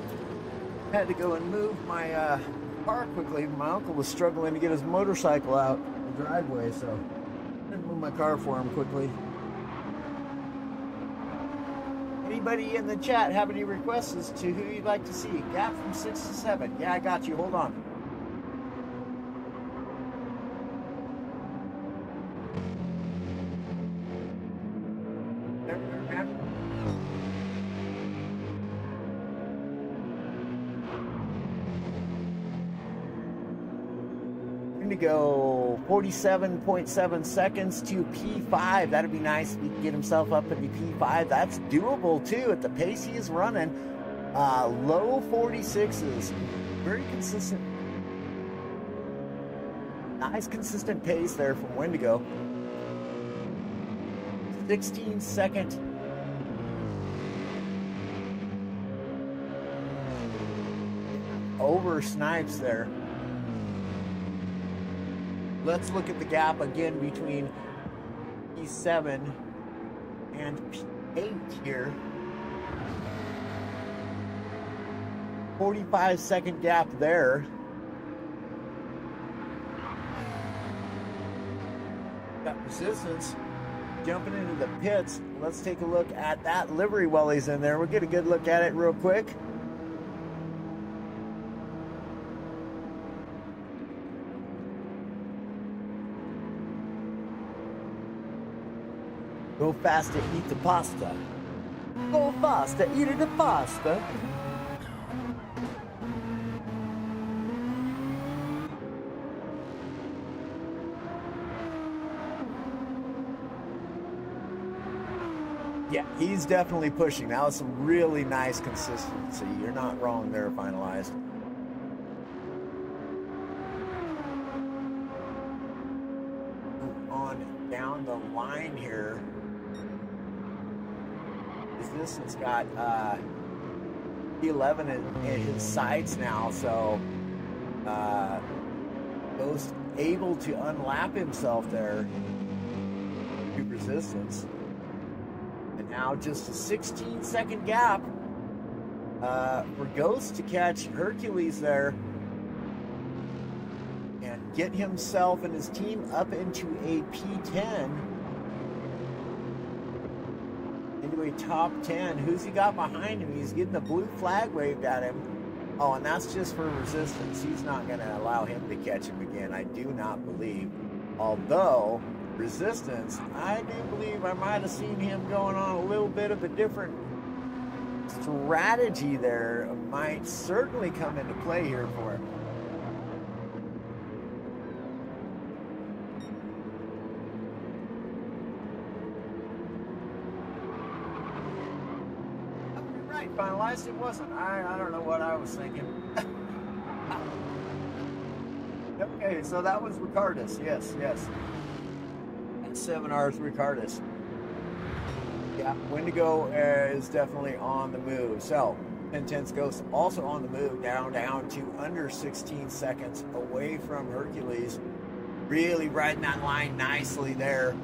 Had to go and move my car quickly. My uncle was struggling to get his motorcycle out the driveway, so I had to move my car for him quickly. Anybody in the chat have any requests as to who you'd like to see? Gap from 6 to 7. Yeah, I got you. Hold on. To go 47.7 seconds to P5. That'd be nice if he could get himself up into P5. That's doable too at the pace he is running. Low 46s. Very consistent. Nice consistent pace there from Wendigo. 16-second. Over Snipes there. Let's look at the gap again between P7 and P8 here. 45-second gap there. Got Resistance jumping into the pits. Let's take a look at that livery while he's in there. We'll get a good look at it real quick. Go faster, eat the pasta. Go faster, eat the pasta. Yeah, he's definitely pushing. That was some really nice consistency. You're not wrong there, Finalized. On down the line here. Resistance got P11 in his sights now, so Ghost able to unlap himself there to Resistance. And now just a 16-second gap for Ghost to catch Hercules there and get himself and his team up into a P10. Into a top 10. Who's he got behind him? He's getting the blue flag waved at him. Oh, and that's just for Resistance. He's not going to allow him to catch him again, I do not believe. Although, Resistance, I do believe I might have seen him going on a little bit of a different strategy there. Might certainly come into play here for him. Finalized, it wasn't. I don't know what I was thinking. Okay, so that was Ricardus. Yes. That's 7R's Ricardus. Yeah, Wendigo is definitely on the move. So, Intense Ghost also on the move, down to under 16 seconds away from Hercules. Really riding that line nicely there.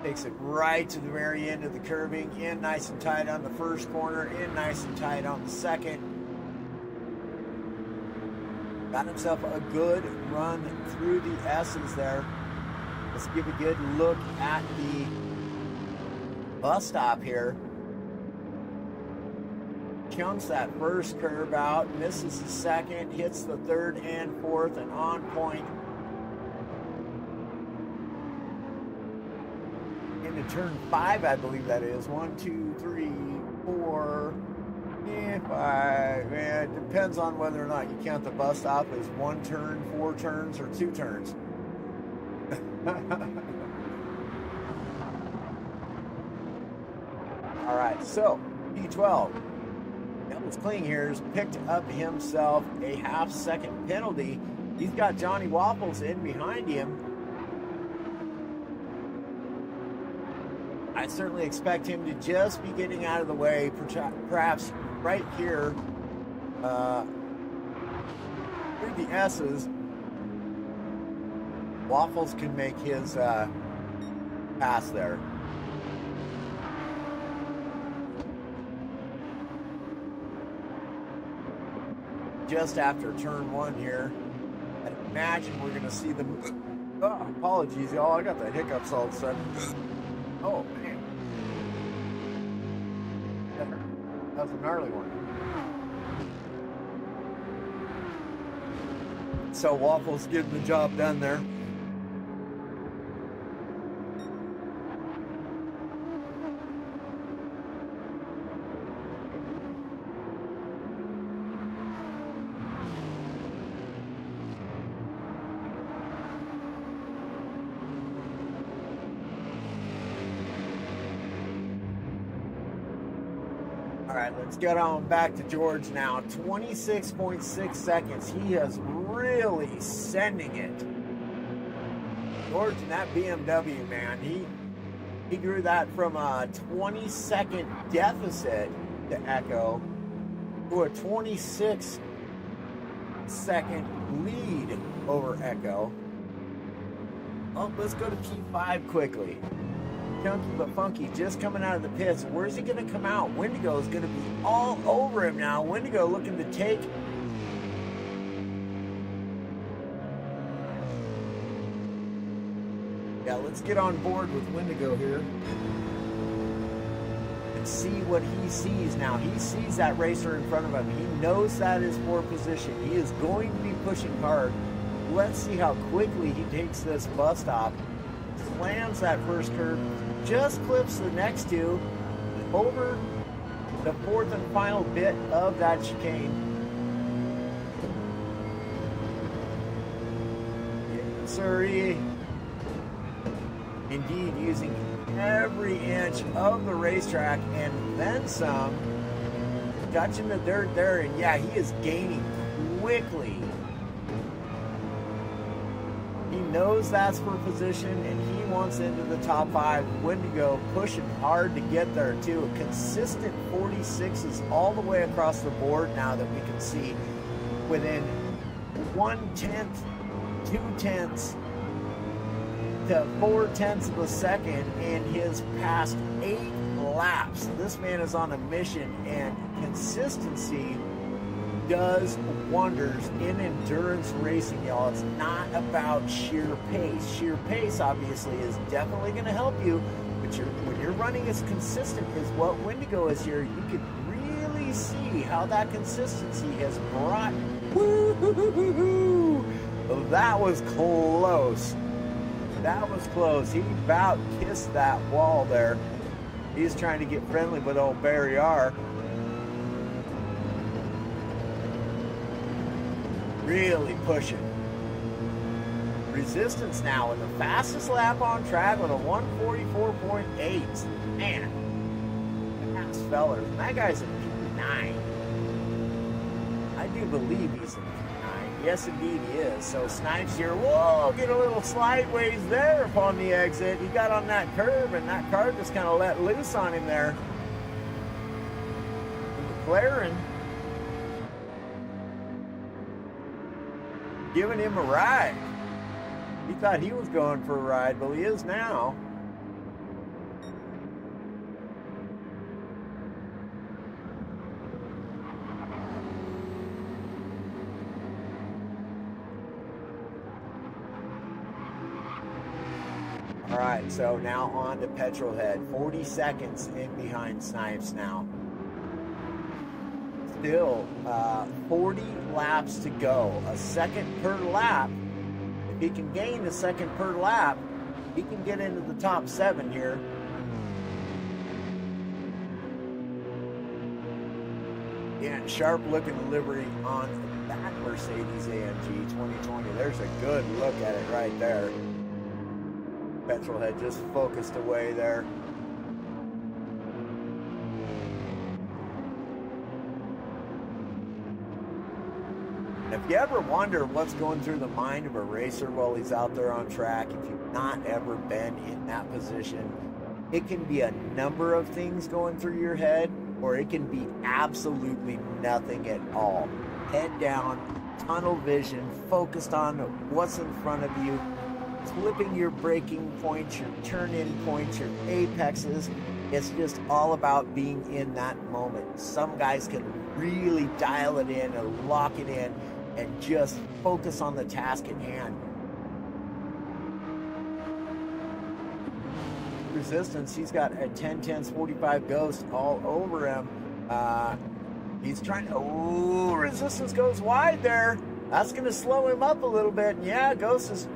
Takes it right to the very end of the curving, in nice and tight on the first corner, in nice and tight on the second. Got himself a good run through the S's there. Let's give a good look at the bus stop here. Chunks that first curve out, misses the second, hits the third and fourth, and on point. Into turn 5, I believe that is. 1, 2, 3, 4, 5. Man, it depends on whether or not you count the bus stop as 1 turn, 4 turns, or 2 turns. All right, so P12. Devil's Cling here has picked up himself a half-second penalty. He's got Johnny Waffles in behind him. I certainly expect him to just be getting out of the way, perhaps right here through the S's. Waffles can make his pass there. just after turn 1 here. I'd imagine we're going to see them. Oh, apologies, y'all. I got the hiccups all of a sudden. Oh, man. That was a gnarly one. So Waffles getting the job done there. All right, let's get on back to George now. 26.6 seconds. He is really sending it. George and that BMW, man, he grew that from a 20-second deficit to Echo to a 26-second lead over Echo. Oh, let's go to P5 quickly. Chunky but funky just coming out of the pits. Where's he going to come out? Wendigo is going to be all over him now. Wendigo looking to take. Yeah, let's get on board with Wendigo here and see what he sees now. He sees that racer in front of him. He knows that is for position. He is going to be pushing hard. Let's see how quickly he takes this bus stop. Slams that first curve, just clips the next two over the fourth and final bit of that chicane. Surrey, indeed, using every inch of the racetrack and then some, touching the dirt there, and yeah, he is gaining quickly. He knows that's for position, and he wants into the top 5. Wendigo pushing hard to get there, too. A consistent 46s all the way across the board now that we can see within 1/10, 2/10 to 4/10 of a second in his past 8 laps. This man is on a mission, and consistency does wonders in endurance racing, y'all. It's not about sheer pace. Sheer pace, obviously, is definitely going to help you, but when you're running as consistent as what Wendigo is here, you can really see how that consistency has brought. Woo-hoo-hoo-hoo-hoo. That was close. That was close. He about kissed that wall there. He's trying to get friendly with old Barry R. Really pushing. Resistance now with the fastest lap on track with a 144.8. Man, that's fellers. And that guy's a P9. I do believe he's a P9. Yes, indeed he is. So Snipes here, whoa, get a little slideways there upon the exit. He got on that curve, and that car just kind of let loose on him there. McLaren giving him a ride. He thought he was going for a ride, but he is now. All right, so now on to Petrolhead. 40 seconds in behind Snipes now. Still 40 laps to go. A second per lap. If he can gain a second per lap, he can get into the top 7 here. Yeah, and sharp looking livery on that Mercedes AMG 2020. There's a good look at it right there. Petrolhead just focused away there. If you ever wonder what's going through the mind of a racer while he's out there on track, if you've not ever been in that position, it can be a number of things going through your head, or it can be absolutely nothing at all. Head down, tunnel vision, focused on what's in front of you, clipping your braking points, your turn-in points, your apexes. It's just all about being in that moment. Some guys can really dial it in and lock it in and just focus on the task at hand. Resistance, he's got a 10-10-45 ghost all over him. He's trying to, resistance goes wide there. That's going to slow him up a little bit. And yeah, Ghost has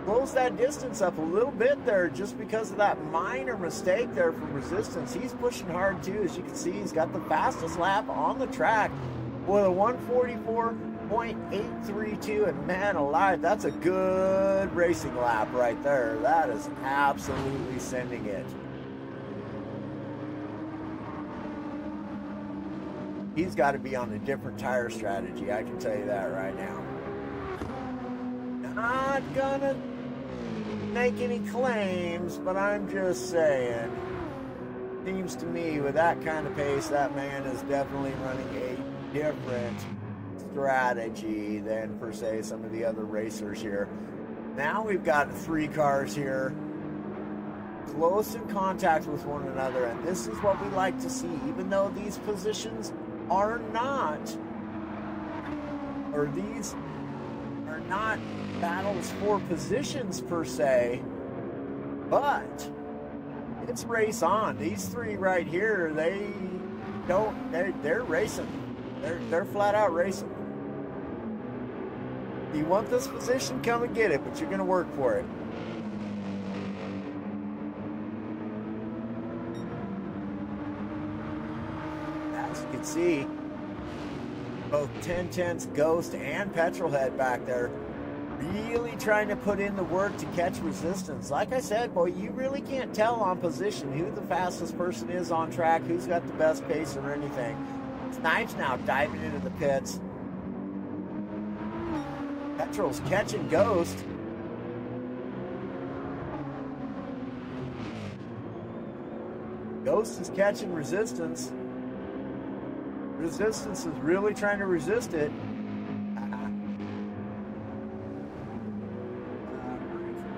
closed that distance up a little bit there just because of that minor mistake there from Resistance. He's pushing hard too. As you can see, he's got the fastest lap on the track with a 144.832. And man alive, that's a good racing lap right there. That is absolutely sending it. He's got to be on a different tire strategy, I can tell you that right now. Not gonna make any claims, but I'm just saying, seems to me with that kind of pace, that man is definitely running a different strategy than, per se, some of the other racers here. Now we've got 3 cars here close in contact with one another, and this is what we like to see. Even though these positions are not, or these are not battles for positions per se, but it's race on. These 3 right here, they're racing. They're flat out racing. If you want this position, come and get it, but you're going to work for it. As you can see, both 1010's Ghost and Petrolhead back there really trying to put in the work to catch Resistance. Like I said, boy, you really can't tell on position who the fastest person is on track, who's got the best pace or anything. Snipes now diving into the pits. Petrol's catching Ghost. Ghost is catching Resistance. Resistance is really trying to resist it.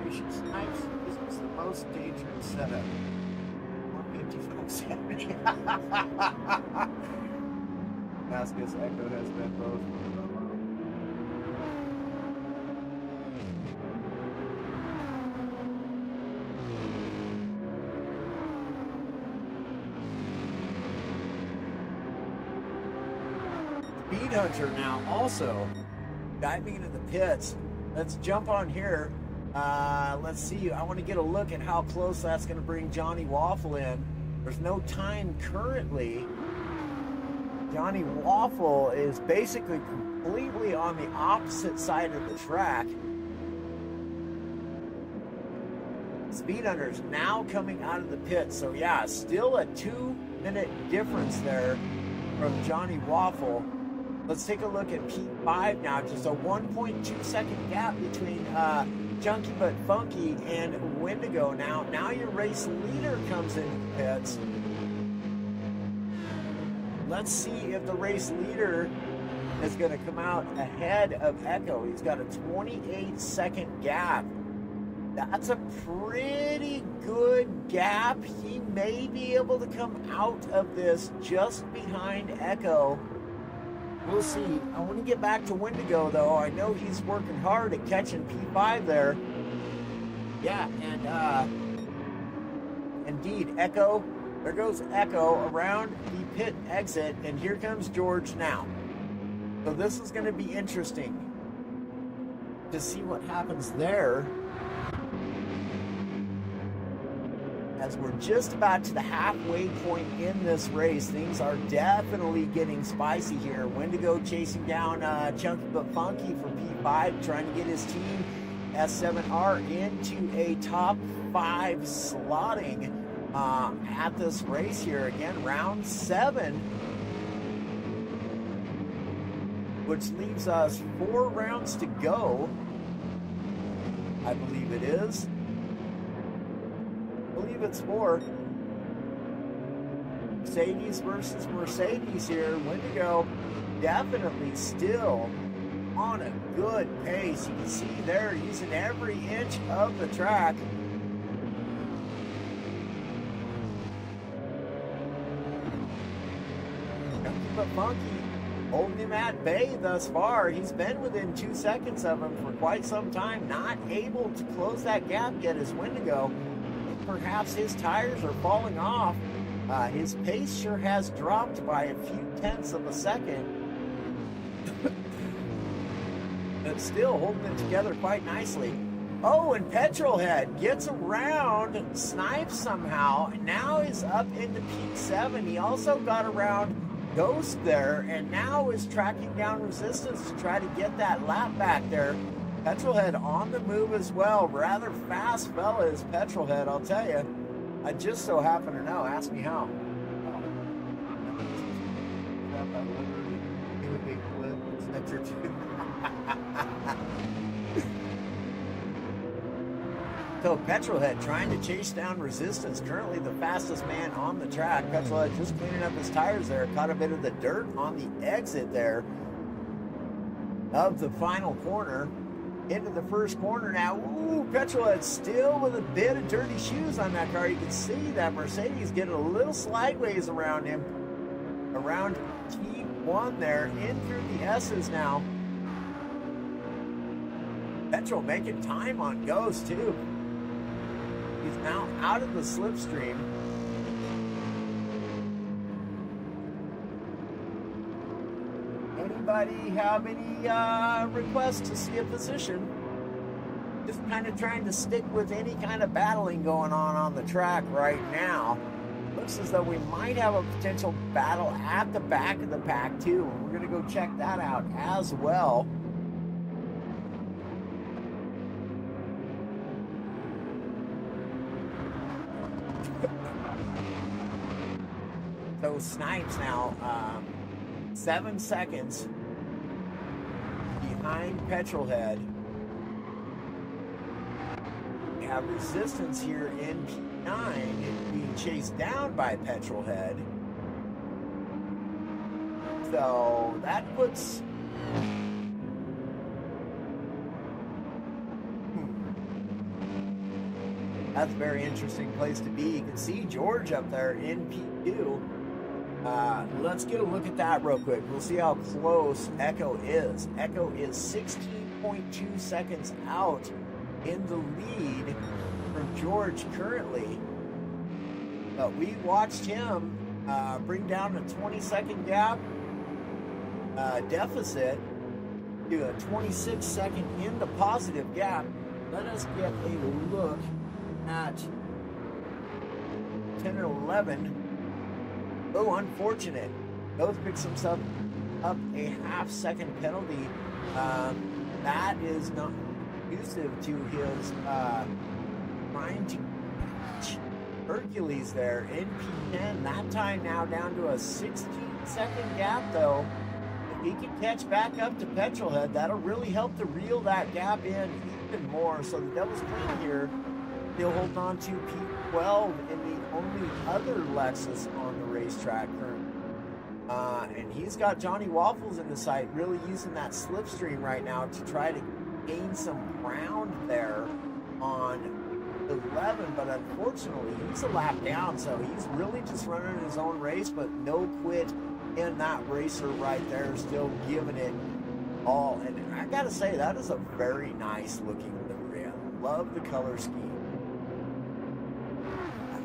Information, Snipes, this was the most dangerous setup. 155.70. Vasquez Echo has been both. Speed Hunter now also diving into the pits. Let's jump on here. Let's see. I want to get a look at how close that's going to bring Johnny Waffle in. There's no time currently. Johnny Waffle is basically completely on the opposite side of the track. Speed Hunter's now coming out of the pit. So yeah, still a 2-minute difference there from Johnny Waffle. Let's take a look at P5 now. Just a 1.2 second gap between Chunky But Funky and Wendigo. Now your race leader comes in pits. Let's see if the race leader is going to come out ahead of Echo. He's got a 28 second gap. That's a pretty good gap. He may be able to come out of this just behind Echo. We'll see. I want to get back to Wendigo, though. I know he's working hard at catching P5 there. Yeah, and indeed, Echo. There goes Echo around the pit exit, and here comes George now. So this is going to be interesting to see what happens there. As we're just about to the halfway point in this race, things are definitely getting spicy here. Wendigo chasing down Chunky But Funky for P5, trying to get his team S7R into a top 5 slotting at this race here. Again, round 7, which leaves us 4 rounds to go. I believe it is. I believe it's 4. Mercedes versus Mercedes here. Wendigo definitely still on a good pace. You can see there using every inch of the track. but Funky holding him at bay thus far. He's been within 2 seconds of him for quite some time, not able to close that gap yet as Wendigo. Perhaps his tires are falling off. His pace sure has dropped by a few tenths of a second. But still holding it together quite nicely. Oh, and Petrolhead gets around, snipes somehow, and now is up into P7. He also got around Ghost there, and now is tracking down Resistance to try to get that lap back there. Petrolhead on the move as well. Rather fast fella is Petrolhead, I'll tell you. I just so happen to know. Ask me how. So Petrolhead trying to chase down Resistance, currently the fastest man on the track. Petrolhead just cleaning up his tires there, caught a bit of the dirt on the exit there of the final corner. Into the first corner now. Ooh, Petrolhead still with a bit of dirty shoes on that car. You can see that Mercedes getting a little sideways around him. Around T1 there, in through the S's now. Petrol making time on Ghost too. He's now out of the slipstream. Anybody have any requests to see a position? Just kind of trying to stick with any kind of battling going on the track right now. Looks as though we might have a potential battle at the back of the pack too. We're going to go check that out as well. So Snipes now 7 seconds behind Petrolhead. We have Resistance here in P9 being chased down by Petrolhead. So that puts that's a very interesting place to be. You can see George up there in P2. Let's get a look at that real quick. We'll see how close Echo is. Echo is 16.2 seconds out in the lead from George currently. But we watched him bring down a 20-second gap deficit to a 26-second in the positive gap. Let us get a look at 10 and 11. Oh, unfortunate. Both picks himself up a half-second penalty. That is not conducive to his trying to catch Hercules there in P10. That time now down to a 16-second gap, though. If he can catch back up to Petrolhead, that'll really help to reel that gap in even more. So the Devil's Queen here still holding on to P12 in the only other Lexus on the racetrack currently. And he's got Johnny Waffles in the sight, really using that slipstream right now to try to gain some ground there on 11, but unfortunately he's a lap down, so he's really just running his own race, but no quit in that racer right there, still giving it all. And I gotta say, that is a very nice looking livery. I love the color scheme.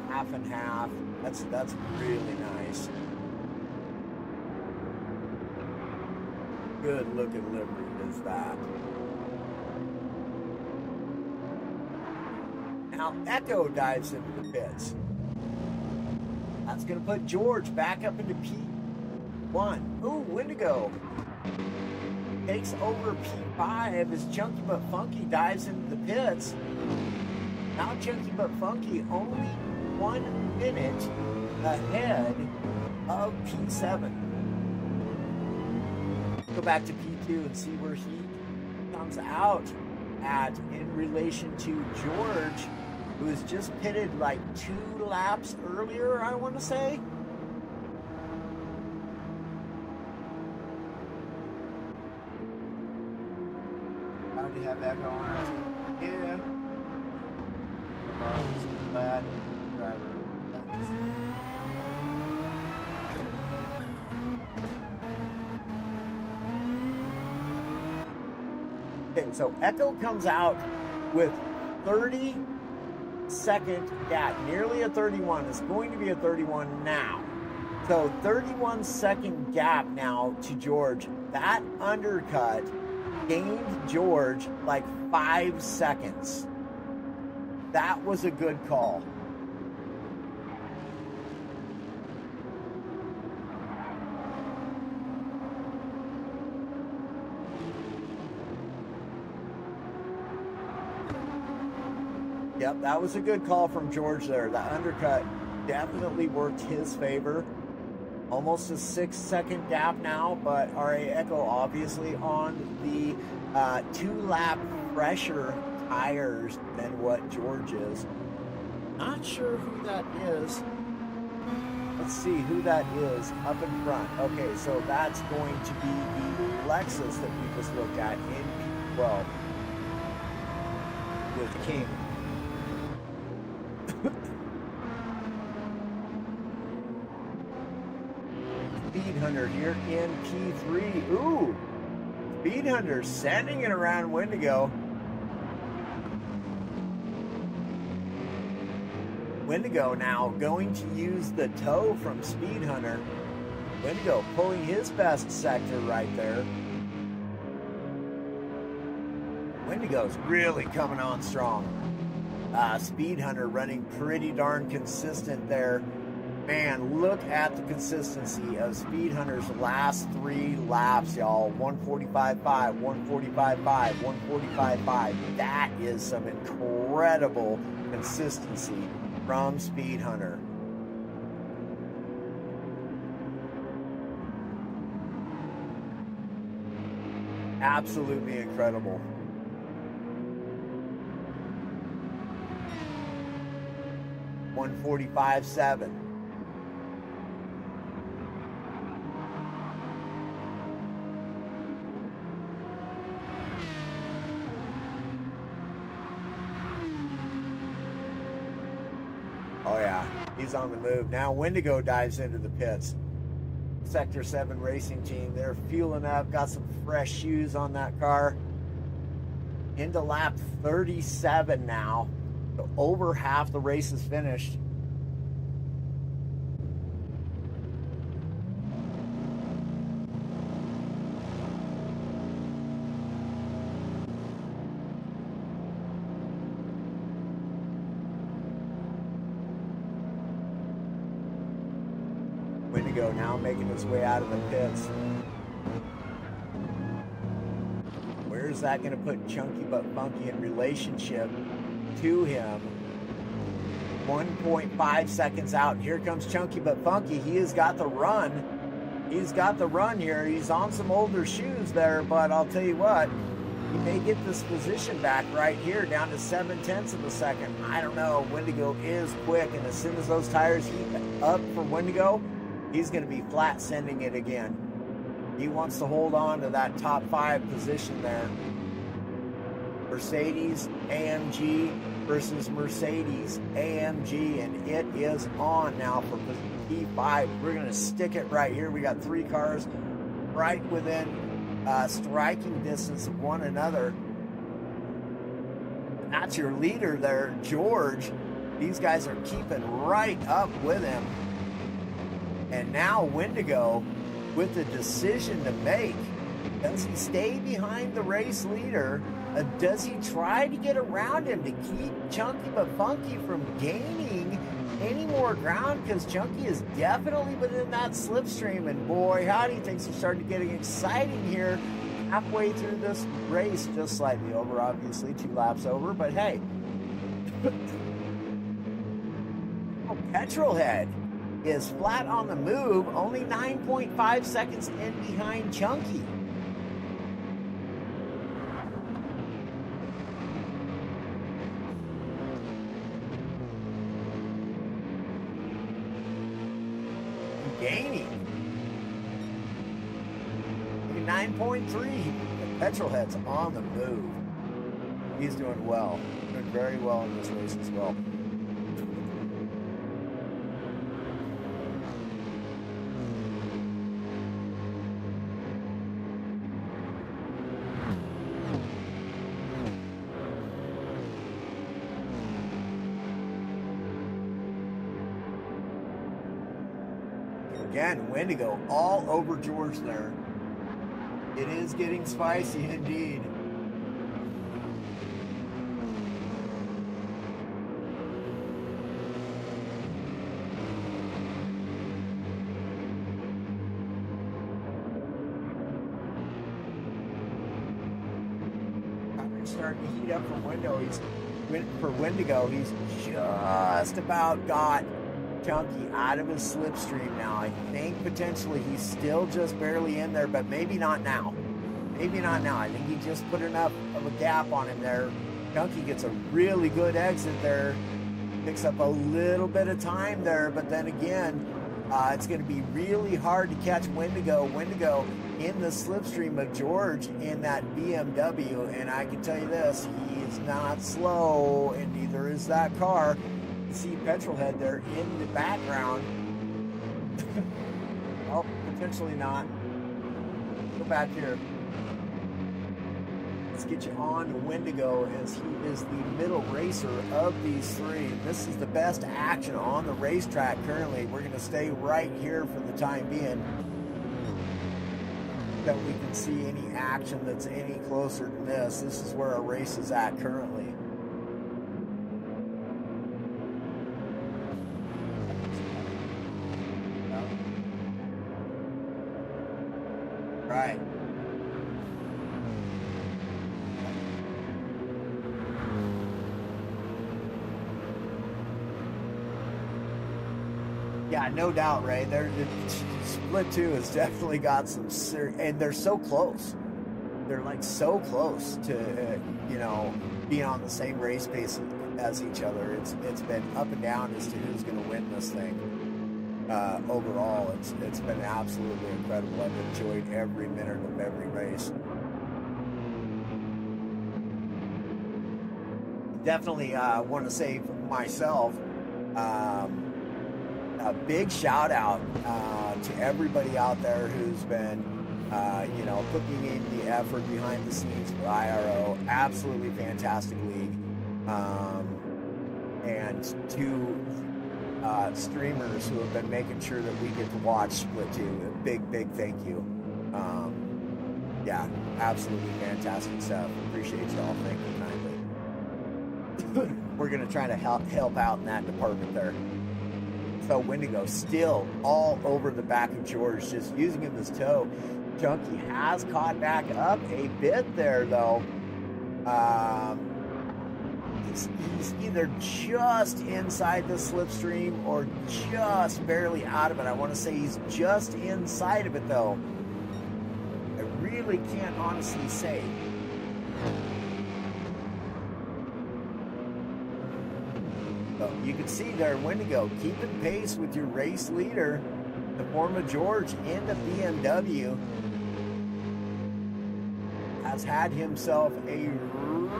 Half and half. That's really nice. Good looking livery is that. Now Echo dives into the pits. That's gonna put George back up into P1. Ooh, Wendigo takes over P5 as Chunky But Funky dives into the pits. Now Chunky But Funky only 1 minute ahead of P7. Go back to P2 and see where he comes out at in relation to George, who was just pitted like 2 laps earlier, I want to say. How do you have that going on? Yeah. Bad driver. Okay, so Echo comes out with 30-second gap, nearly a 31. It's going to be a 31 now. So 31-second gap now to George. That undercut gained George like 5 seconds. That was a good call. Yep, that was a good call from George there. That undercut definitely worked his favor. Almost a 6-second gap now, but RA Echo obviously on the 2-lap fresher tires than what George is. Not sure who that is. Let's see who that is up in front. Okay, so that's going to be the Lexus that we just looked at in P12 with King. Speed Hunter here in P3. Ooh, Speed Hunter sending it around Wendigo. Wendigo now going to use the toe from Speed Hunter. Wendigo pulling his best sector right there. Wendigo's really coming on strong. Speed Hunter running pretty darn consistent there. Man, look at the consistency of Speed Hunter's last 3 laps, y'all. 145.5, 145.5, 145.5. That is some incredible consistency from Speed Hunter. Absolutely incredible. $145.7. Oh yeah, he's on the move. Now Wendigo dives into the pits. Sector 7 racing team, they're fueling up, got some fresh shoes on that car. Into lap 37 now. So over half the race is finished. Wendigo now making his way out of the pits. Where is that going to put Chunky But Funky in relationship to him? 1.5 seconds out. Here comes Chunky But Funky. He has got the run. He's got the run here. He's on some older shoes there, but I'll tell you what, he may get this position back right here down to 0.7 of a second. I don't know. Wendigo is quick, and as soon as those tires heat up for Wendigo, he's going to be flat sending it again. He wants to hold on to that top 5 position there. Mercedes AMG versus Mercedes AMG, and it is on now for P5. We're going to stick it right here. We got 3 cars right within striking distance of one another. And that's your leader there, George. These guys are keeping right up with him. And now Wendigo with the decision to make. Does he stay behind the race leader? Does he try to get around him to keep Chunky But Funky from gaining any more ground? Because Chunky is definitely within that slipstream. And boy, howdy, things are starting to get exciting here halfway through this race. Just slightly over, obviously, 2 laps over. But hey, Petrolhead is flat on the move, only 9.5 seconds in behind Chunky. Gaining 9.3. Petrolhead's on the move. He's doing well, doing very well in this race as well. Again, Wendigo all over George there. It is getting spicy indeed. Starting to heat up for Wendigo. He's just about got Chunky out of his slipstream now. I think potentially he's still just barely in there, but maybe not now. Maybe not now. I think he just put enough of a gap on him there. Chunky gets a really good exit there. Picks up a little bit of time there, but then again, it's going to be really hard to catch Wendigo. Wendigo in the slipstream of George in that BMW, and I can tell you this, he is not slow, and neither is that car. You see Petrolhead there in the background. Oh, potentially not. Go back here. Let's get you on to Wendigo, as he is the middle racer of these three. This is the best action on the racetrack currently. We're going to stay right here for the time being, that we can see any action that's any closer than this. This is where our race is at currently. Right. Yeah, no doubt, Ray. Split 2 has definitely got some and they're so close. They're like so close to, being on the same race pace as each other. It's been up and down as to who's going to win this thing. Overall, it's been absolutely incredible. I've enjoyed every minute of every race. Definitely want to say for myself, a big shout out to everybody out there who's been, putting in the effort behind the scenes for IRO. Absolutely fantastic league. And to streamers who have been making sure that we get to watch Split 2. A big thank you. Yeah, absolutely fantastic stuff. Appreciate y'all. Thank you kindly. We're going to try to help out in that department there. So Wendigo still all over the back of George, just using him as toe. Chunky has caught back up a bit there, though. He's either just inside the slipstream or just barely out of it. I want to say he's just inside of it, though. I really can't honestly say. So you can see there, Wendigo keeping pace with your race leader, the form of George in the BMW. Has had himself a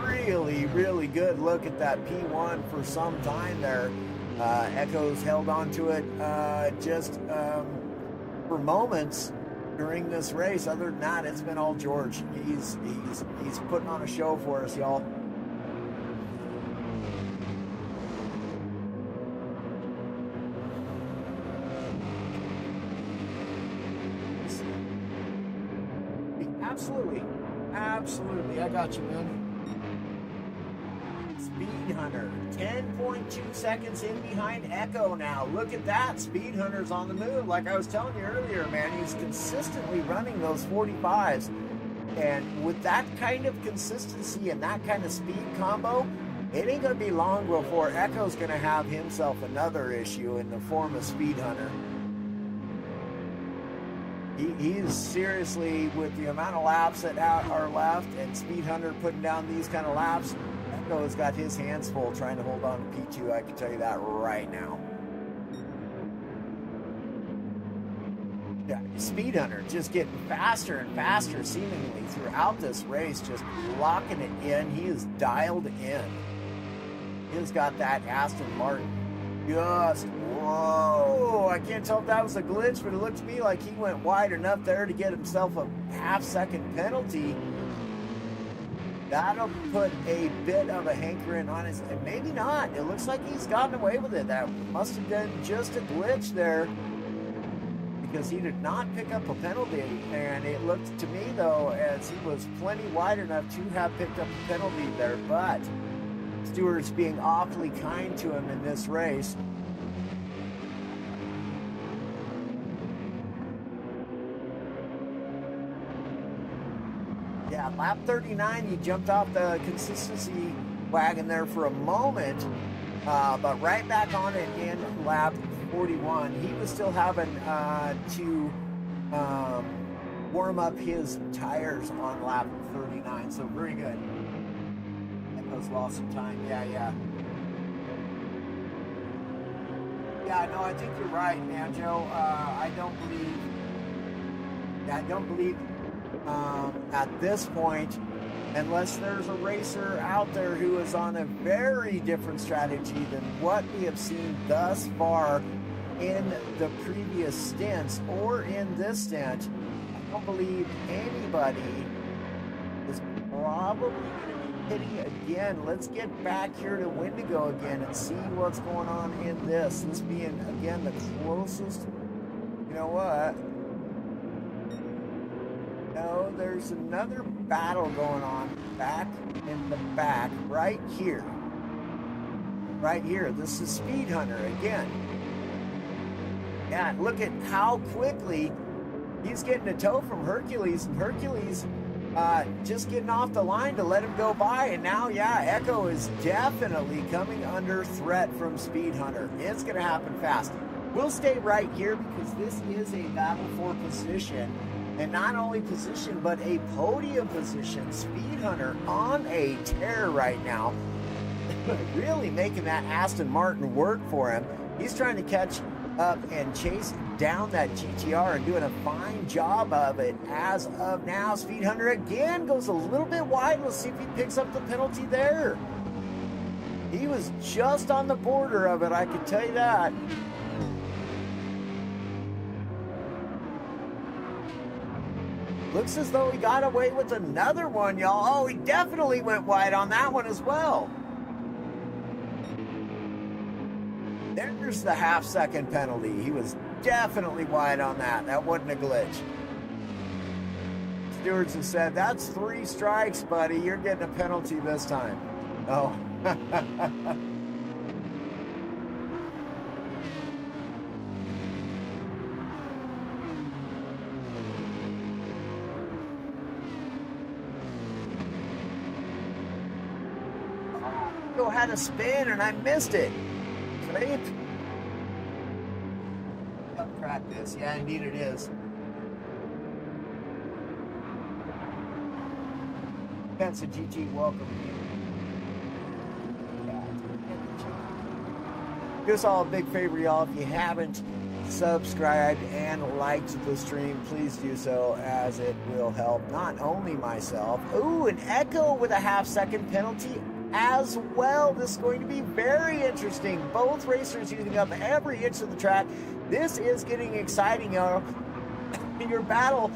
really good look at that P1 for some time there. Echo's held on to it just for moments during this race. Other than that, it's been all George. He's putting on a show for us, y'all. Absolutely, I got you, man. Speed Hunter, 10.2 seconds in behind Echo now. Look at that, Speed Hunter's on the move. Like I was telling you earlier, man, he's consistently running those 45s. And with that kind of consistency and that kind of speed combo, it ain't going to be long before Echo's going to have himself another issue in the form of Speed Hunter. He is seriously, with the amount of laps that are left and Speed Hunter putting down these kind of laps, Echo has got his hands full trying to hold on to P2. I can tell you that right now. Yeah, Speed Hunter just getting faster and faster seemingly throughout this race, just locking it in. He is dialed in. He's got that Aston Martin just, whoa, I can't tell if that was a glitch, but it looked to me like he went wide enough there to get himself a half-second penalty. That'll put a bit of a hankering on his, and maybe not. It looks like he's gotten away with it. That must have been just a glitch there. because he did not pick up a penalty. And it looked to me, though, as he was plenty wide enough to have picked up a penalty there. But Stewart's being awfully kind to him in this race. Yeah, lap 39, he jumped off the consistency wagon there for a moment, but right back on it in lap 41. He was still having to warm up his tires on lap 39, so very good. Echo's lost some time. Yeah, no, I think you're right, man, Joe. I don't believe at this point, unless there's a racer out there who is on a very different strategy than what we have seen thus far in the previous stints or in this stint, I don't believe anybody is probably going to be hitting again. Let's get back here to Wendigo again and see what's going on in this. This being, again, the closest. You know what? No, there's another battle going on back in the back right here. Right here. This is Speed Hunter again. Yeah, look at how quickly he's getting a tow from Hercules, and Hercules just getting off the line to let him go by. And now, yeah, Echo is definitely coming under threat from Speed Hunter. It's going to happen fast. We'll stay right here because this is a battle for position. And not only position, but a podium position. Speed Hunter on a tear right now. Really making that Aston Martin work for him. He's trying to catch up and chase down that GTR and doing a fine job of it as of now. Speed Hunter again goes a little bit wide. We'll see if he picks up the penalty there. He was just on the border of it, I can tell you that. Looks as though he got away with another one, y'all. Oh, he definitely went wide on that one as well. There's the half-second penalty. He was definitely wide on that. That wasn't a glitch. Stewards have said, that's 3 strikes, buddy. You're getting a penalty this time. Oh. Had a spin and I missed it. Great. Practice. Yeah, indeed it is. Pensa GT, welcome. Do us all a big favor, y'all. If you haven't subscribed and liked the stream, please do so, as it will help not only myself. Ooh, an Echo with a half-second penalty as well. This is going to be very interesting. Both racers using up every inch of the track. This is getting exciting, y'all. Your battle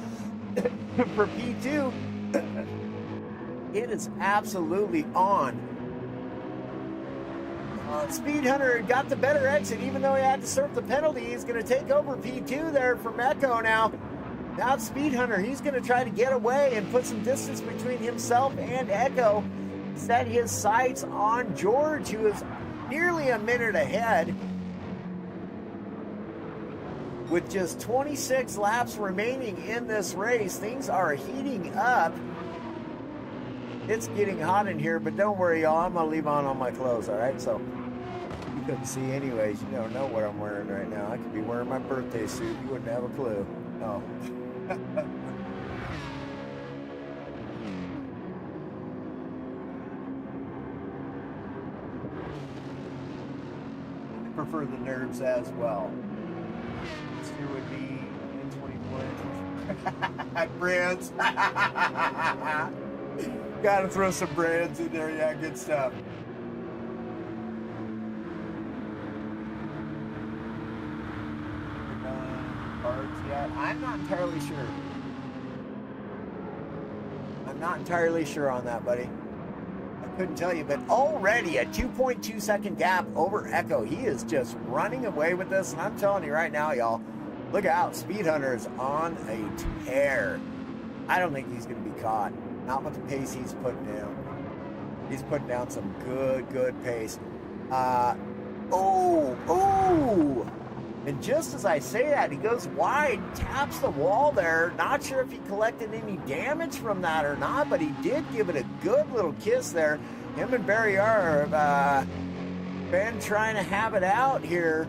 for P2, it is absolutely on. Speed Hunter got the better exit, even though he had to serve the penalty. He's going to take over P2 there from Echo now. Now Speed Hunter, he's going to try to get away and put some distance between himself and Echo. Set his sights on George, who is nearly a minute ahead. With just 26 laps remaining in this race, things are heating up. It's getting hot in here, but don't worry, y'all. I'm going to leave on all my clothes, all right? So you couldn't see anyways. You don't know what I'm wearing right now. I could be wearing my birthday suit. You wouldn't have a clue. Oh. Prefer the nerves as well. This year would be in 2020. Brands. Gotta throw some brands in there. Yeah, good stuff. Cards yet? I'm not entirely sure. I'm not entirely sure on that, buddy. Couldn't tell you, but already a 2.2 second gap over Echo. He is just running away with this, and I'm telling you right now, y'all, Look out, Speed Hunter is on a tear. I don't think he's going to be caught. Not with the pace he's putting down. He's putting down some good pace. And just as I say that, he goes wide, taps the wall there. Not sure if he collected any damage from that or not, but he did give it a good little kiss there. Him and Barry R have been trying to have it out here.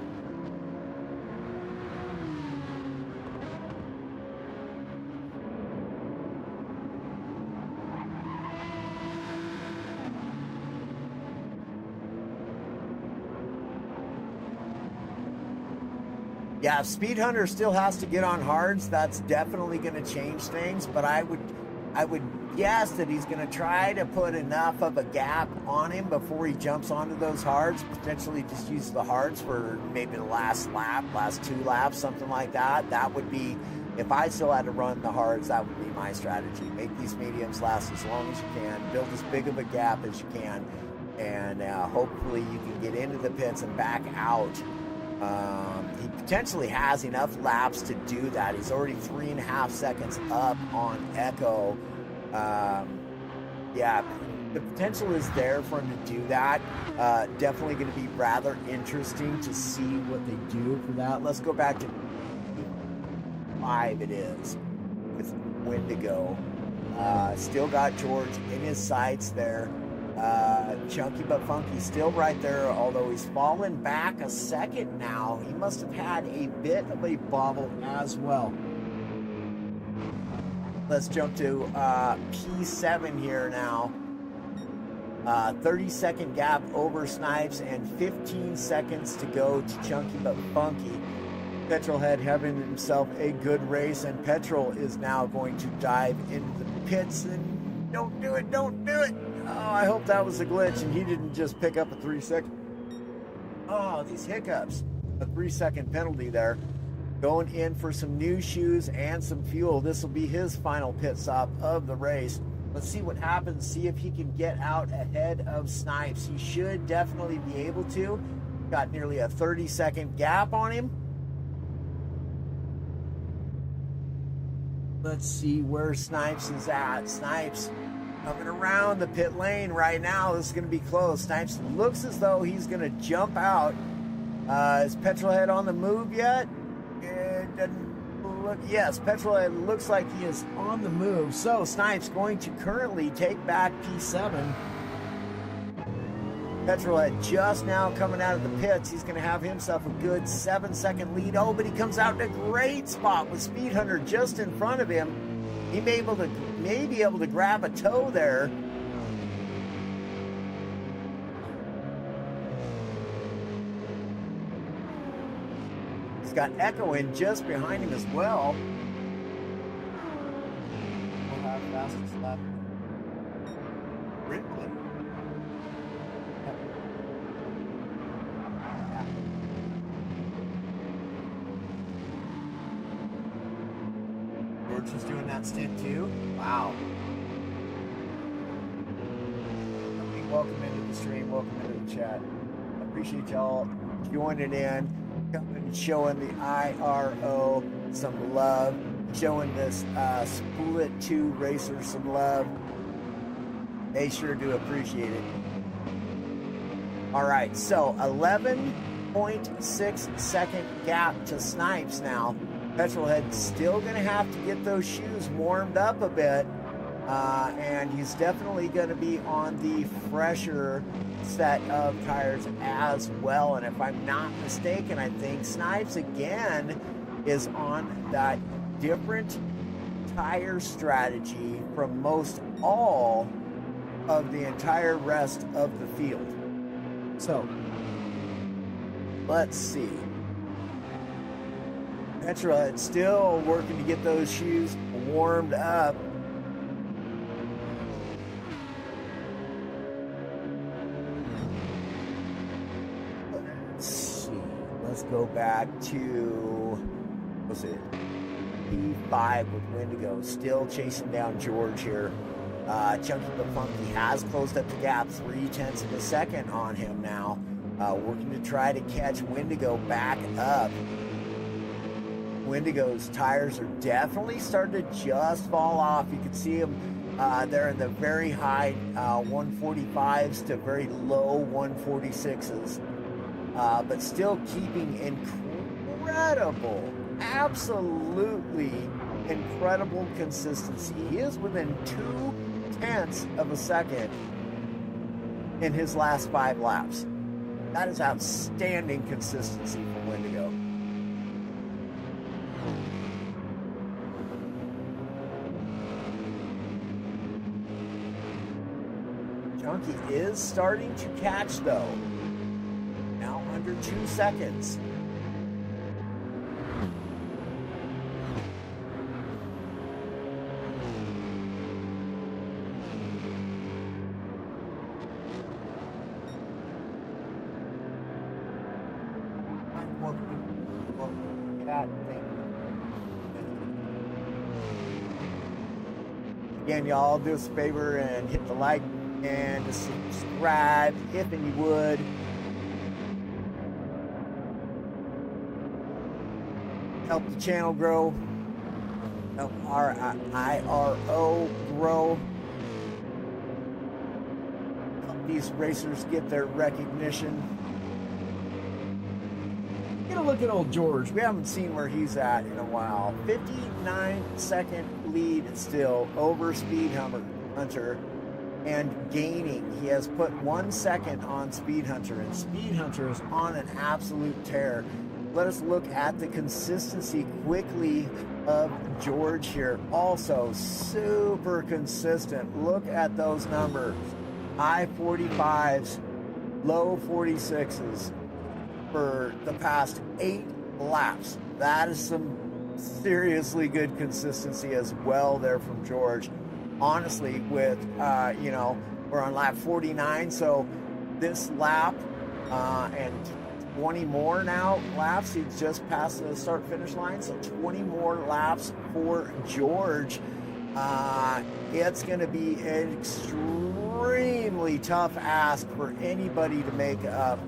Yeah, if Speed Hunter still has to get on hards, that's definitely going to change things. But I would guess that he's going to try to put enough of a gap on him before he jumps onto those hards. Potentially just use the hards for maybe the last lap, last 2 laps, something like that. That would be, if I still had to run the hards, that would be my strategy. Make these mediums last as long as you can. Build as big of a gap as you can. And hopefully you can get into the pits and back out. He potentially has enough laps to do that. He's already 3.5 seconds up on Echo. Yeah, the potential is there for him to do that. Definitely going to be rather interesting to see what they do for that. Let's go back to 5 it is with Wendigo. Still got George in his sights there. Chunky but Funky still right there, although he's fallen back a second now. He must have had a bit of a bobble as well. Let's jump to P7 here now. 30-second gap over Snipes and 15 seconds to go to Chunky but Funky. Petrolhead having himself a good race, and Petrol is now going to dive into the pits. And don't do it. Oh, I hope that was a glitch and he didn't just pick up a 3-second. Oh, these hiccups. A 3-second penalty there. Going in for some new shoes and some fuel. This will be his final pit stop of the race. Let's see what happens. See if he can get out ahead of Snipes. He should definitely be able to. Got nearly a 30-second gap on him. Let's see where Snipes is at. Snipes coming around the pit lane right now. This is going to be close. Snipes looks as though he's going to jump out. Is Petrolhead on the move yet? It doesn't look. Yes, Petrolhead looks like he is on the move. So Snipes going to currently take back P7. Petrolhead just now coming out of the pits. He's going to have himself a good 7-second lead. Oh, but he comes out in a great spot with Speed Hunter just in front of him. He may be able to grab a toe there. He's got Echo in just behind him as well. We'll have fastest lap. Really? George is doing that stint too. Wow. Welcome into the stream. Welcome into the chat. I appreciate y'all joining in, coming and showing the IRO some love, showing this Split 2 racer some love. They sure do appreciate it. All right, so 11.6 second gap to Snipes now. Petrolhead still going to have to get those shoes warmed up a bit. And he's definitely going to be on the fresher set of tires as well. And if I'm not mistaken, I think Snipes again is on that different tire strategy from most all of the entire rest of the field. So, let's see. Petrolhead still working to get those shoes warmed up. Let's go back to, what's it, P5 with Wendigo, still chasing down George here. Chunky but Funky has closed up the gap, 0.3 of a second on him now. Working to try to catch Wendigo back up. Wendigo's tires are definitely starting to just fall off. You can see them they're in the very high 145s to very low 146s, but still keeping incredible, absolutely incredible consistency. He is within 0.2 of a second in his last 5 laps. That is outstanding consistency from Wendigo. Chunky is starting to catch though. Now under 2 seconds. Again, y'all do us a favor and hit the like and subscribe if and you would. Help the channel grow. Help our IRO grow. Help these racers get their recognition. Get a look at old George. We haven't seen where he's at in a while. 59-second lead still over Speed Hunter. And gaining. He has put 1 second on Speed Hunter, and Speed Hunter is on an absolute tear. Let us look at the consistency quickly of George here. Also super consistent. Look at those numbers. High 45s, low 46s for the past 8 laps. That is some seriously good consistency as well there from George. Honestly, with we're on lap 49, so this lap and 20 more now laps. He's just passed the start finish line, so 20 more laps for George. It's going to be an extremely tough ask for anybody to make a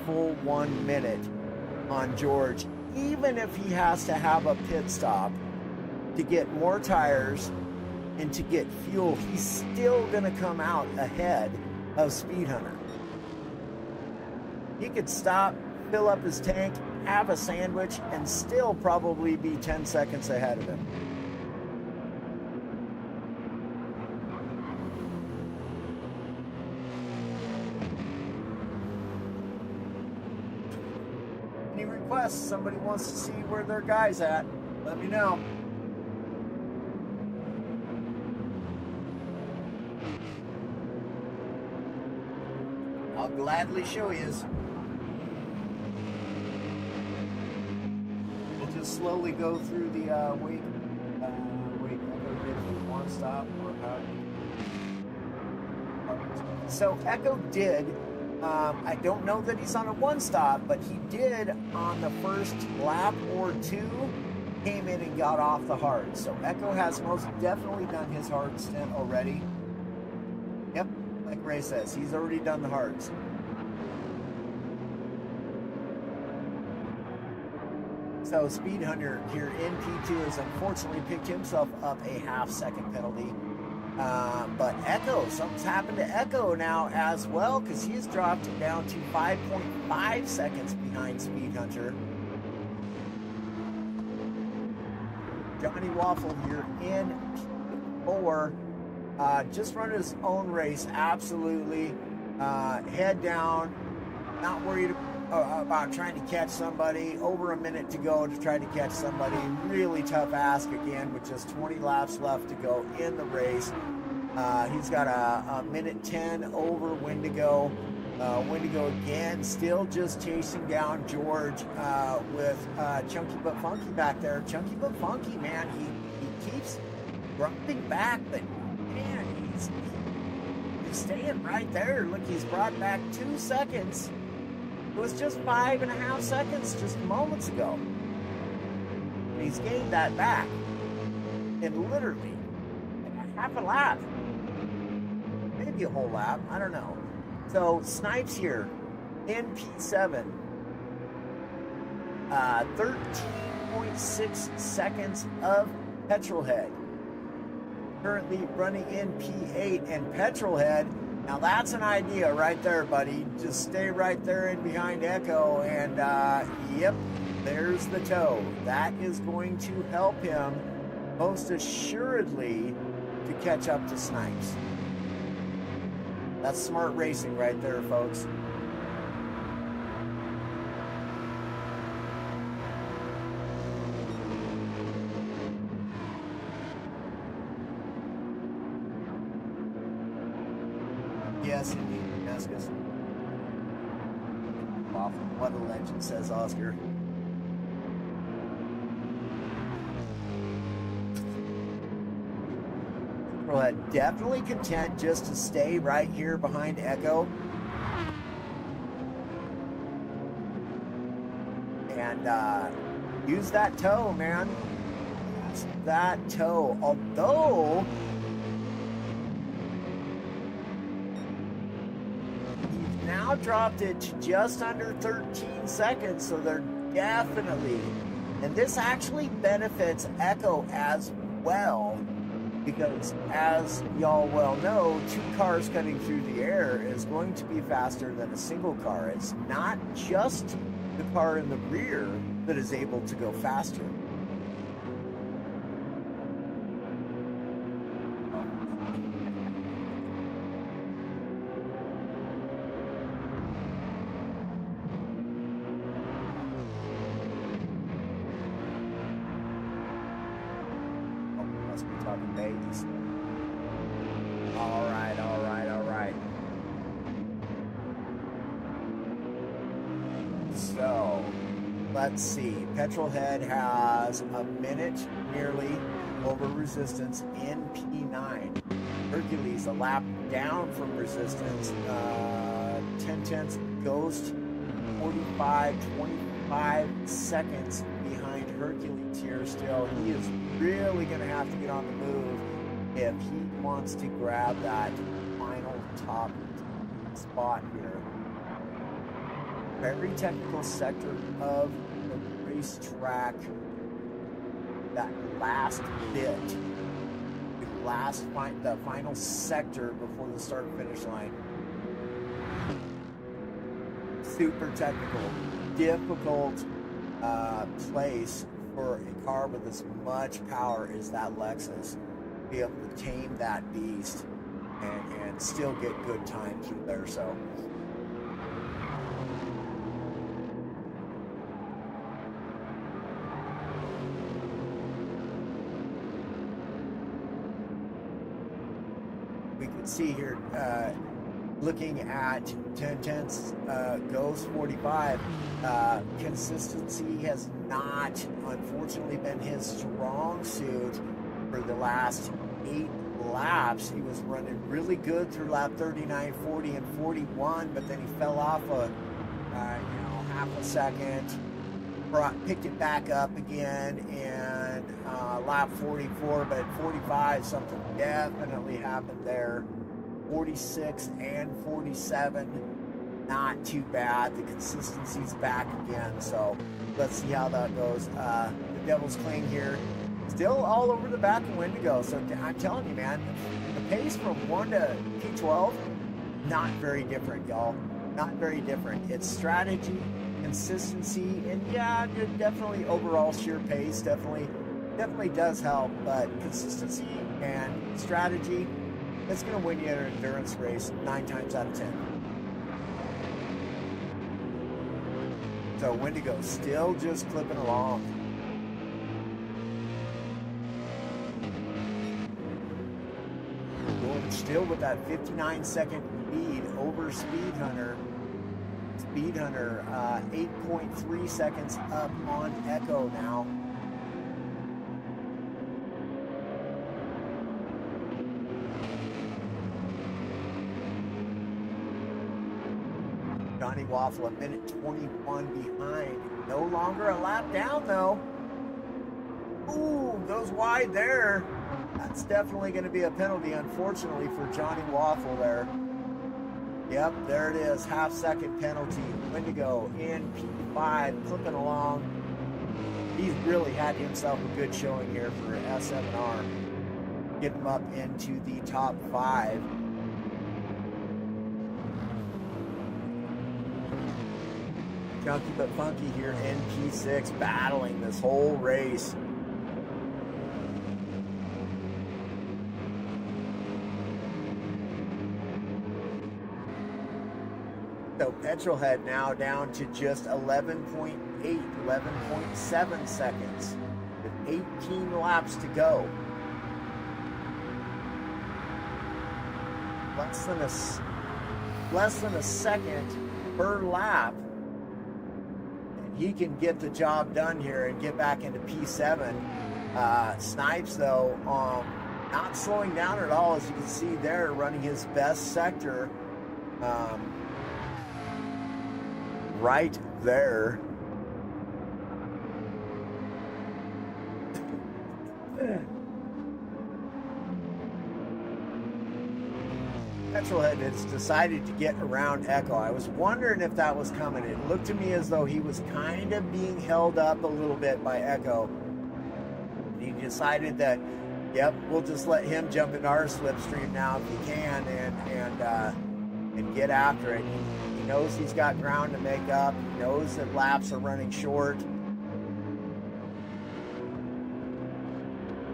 full 1 minute on George, even if he has to have a pit stop to get more tires and to get fuel. He's still going to come out ahead of Speed Hunter. He could stop, fill up his tank, have a sandwich, and still probably be 10 seconds ahead of him. Any requests? Somebody wants to see where their guy's at? Let me know. I'll gladly show you. We'll just slowly go through the wait, one stop or how. So Echo did. I don't know that he's on a 1 stop, but he did on the first lap or 2. Came in and got off the hard. So Echo has most definitely done his hard stint already. Yep. Like Ray says, he's already done the hards. So Speed Hunter here in P2 has unfortunately picked himself up a half-second penalty. But Echo, something's happened to Echo now as well, because he's dropped down to 5.5 seconds behind Speed Hunter. Johnny Waffle here in P4. Just run his own race, absolutely. Head down, not worried about trying to catch somebody. Over a minute to go to try to catch somebody. Really tough ask again with just 20 laps left to go in the race. He's got a minute 10 over Wendigo. Wendigo again, still just chasing down George with Chunky But Funky back there. Chunky But Funky, man, he keeps dropping back, but man, he's staying right there. Look, he's brought back 2 seconds. It was just 5.5 seconds just moments ago. And he's gained that back in literally half a lap. Maybe a whole lap, I don't know. So Snipes here in P7. 13 8.6 seconds of Petrolhead. Currently running in P8, and Petrolhead, now that's an idea right there, buddy. Just stay right there in behind Echo, and yep, there's the tow. That is going to help him most assuredly to catch up to Snipes. That's smart racing right there, folks. Yes, indeed, Damascus. What a legend, says Oscar. Well, definitely content just to stay right here behind Echo. And use that tow, man. Use that tow. Although he's now dropped it to just under 13 seconds, so they're definitely, and this actually benefits Echo as well. Because as y'all well know, 2 cars cutting through the air is going to be faster than a single car. It's not just the car in the rear that is able to go faster. Babies. All right. So, let's see. Petrolhead has a minute nearly over Resistance in P9. Hercules a lap down from Resistance. 10/10 Ghost 25 seconds behind Hercules here still. He is really going to have to get on the move if he wants to grab that final top spot here. Very technical sector of the racetrack. That last bit, the final sector before the start finish line. Super technical, difficult place for a car with as much power as that Lexus to be able to tame that beast and still get good time through there. So we can see here, looking at 10/10's Ghost 45, consistency has not, unfortunately, been his strong suit for the last 8 laps. He was running really good through lap 39, 40, and 41, but then he fell off half a second, picked it back up again, and lap 44, but 45, something definitely happened there. 46 and 47, not too bad. The consistency's back again, so let's see how that goes. The Devil's Claim here, still all over the back of Wendigo, so I'm telling you, man, the pace from 1 to P12, not very different, y'all. Not very different. It's strategy, consistency, and yeah, definitely overall sheer pace definitely does help, but consistency and strategy, it's going to win you an endurance race 9 times out of 10. So Wendigo still just clipping along. Going still with that 59-second lead over Speed Hunter. Speed Hunter 8.3 seconds up on Echo now. Johnny Waffle a minute 21 behind. No longer a lap down though. Ooh, goes wide there. That's definitely going to be a penalty, unfortunately, for Johnny Waffle there. Yep, there it is. Half-second penalty. Wendigo in P5, clipping along. He's really had himself a good showing here for S7R. Get him up into the top 5. Chunky but funky here in P6, battling this whole race. So Petrolhead now down to just 11.8, 11.7 seconds with 18 laps to go. Less than a second per lap. And he can get the job done here and get back into P7. Snipes, though, not slowing down at all, as you can see there, running his best sector. Right there. Petrolhead has decided to get around Echo. I was wondering if that was coming. It looked to me as though he was kind of being held up a little bit by Echo. And he decided that, yep, we'll just let him jump into our slipstream now if he can and get after it. He knows he's got ground to make up. He knows that laps are running short.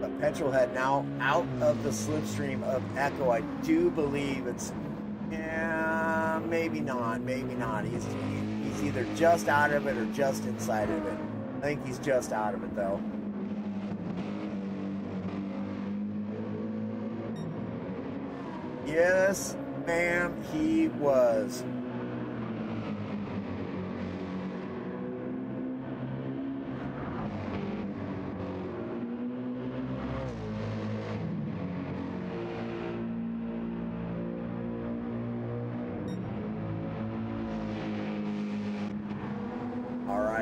But Petrolhead now out of the slipstream of Echo. I do believe it's, maybe not. He's either just out of it or just inside of it. I think he's just out of it, though. Yes, ma'am, he was.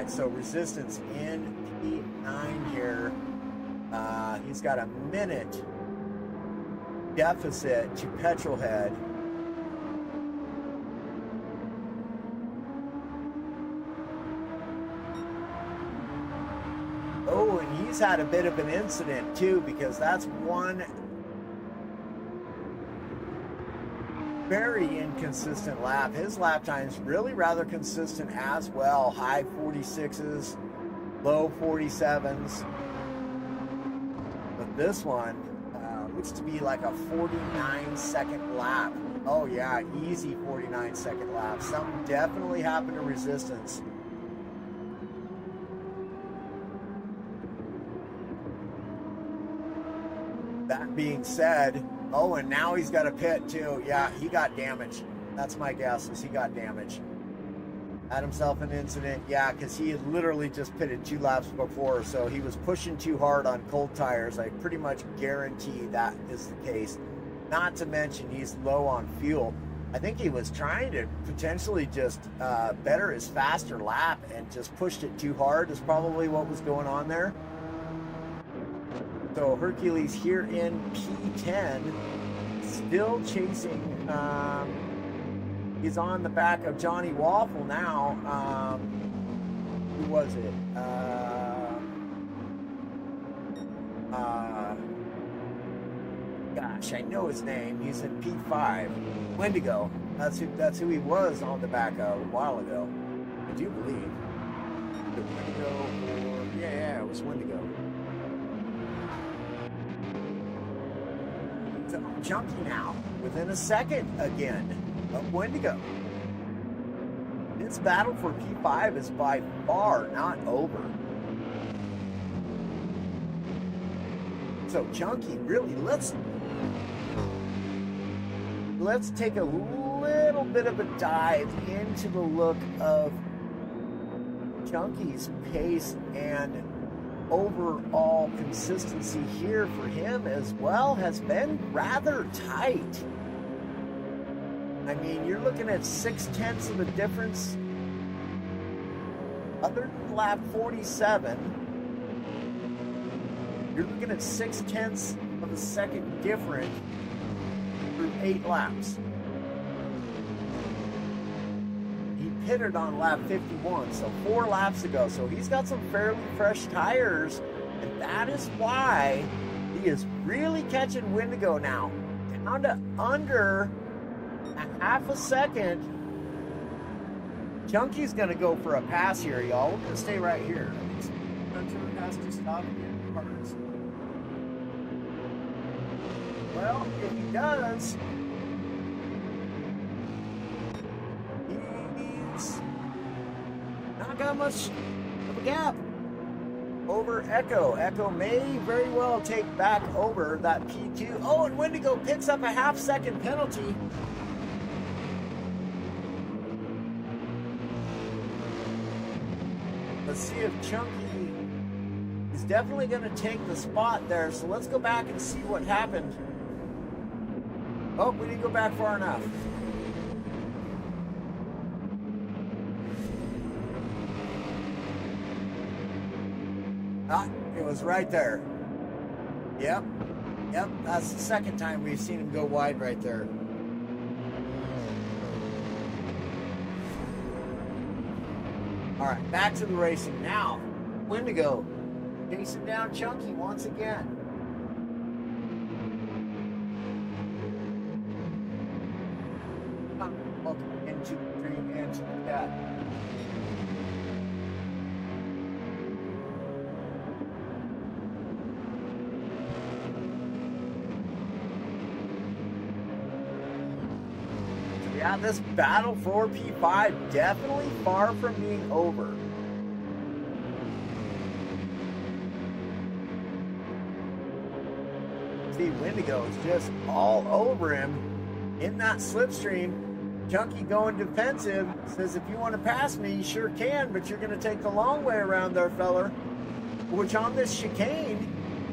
So Resistance in P9 here. He's got a minute deficit to Petrolhead. Oh, and he's had a bit of an incident too, because that's one very inconsistent lap. His lap time's really rather consistent as well. High 46s, low 47s. But this one looks to be like a 49-second lap. Oh yeah, easy 49-second lap. Something definitely happened to Resistance. That being said, oh, and now he's got a pit too. Yeah, he got damaged. That's my guess, is he got damaged. Had himself an incident, yeah, because he had literally just pitted 2 laps before, so he was pushing too hard on cold tires. I pretty much guarantee that is the case. Not to mention he's low on fuel. I think he was trying to potentially just better his faster lap and just pushed it too hard is probably what was going on there. So Hercules here in P10, still chasing. He's on the back of Johnny Waffle now. Who was it? Gosh, I know his name. He's in P5. Wendigo. That's who he was on the back of a while ago. I do believe. Wendigo, or yeah, it was Wendigo. Chunky now, within a second again of Wendigo. His battle for P5 is by far not over. So Chunky, really, let's take a little bit of a dive into the look of Chunky's pace and overall consistency here for him as well has been rather tight. I mean, you're looking at 0.6 of a difference. Other than lap 47, you're looking at 0.6 of a second different through 8 laps. He pitted on lap 51, so 4 laps ago. So he's got some fairly fresh tires, and that is why he is really catching Wendigo now. Down to under a half a second. Chunky's going to go for a pass here, y'all. We're going to stay right here. Hunter has to stop getting parts. Well, if he does, he's not got much of a gap over Echo. Echo may very well take back over that P2. Oh, and Wendigo picks up a half-second penalty. Let's see if Chunky is definitely going to take the spot there. So let's go back and see what happened. Oh, we didn't go back far enough. Ah, it was right there. Yep. Yep, that's the second time we've seen him go wide right there. All right, back to the racing now. Wendigo chasing down Chunky once again. Welcome into the dream and to the cat. Yeah, this battle for P5 definitely far from being over. See, Wendigo is just all over him in that slipstream. Chunky going defensive, says if you want to pass me, you sure can, but you're going to take the long way around there, feller. Which on this chicane,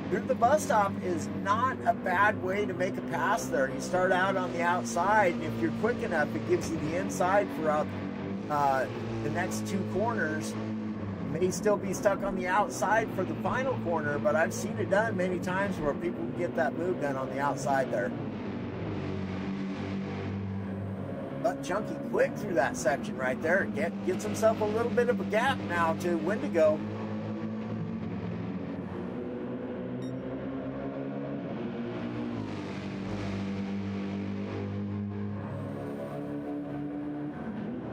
through the bus stop is not a bad way to make a pass there. You start out on the outside, and if you're quick enough, it gives you the inside throughout the next 2 corners. You may still be stuck on the outside for the final corner, but I've seen it done many times where people get that move done on the outside there. But Chunky quick through that section right there. Gets himself a little bit of a gap now to Wendigo.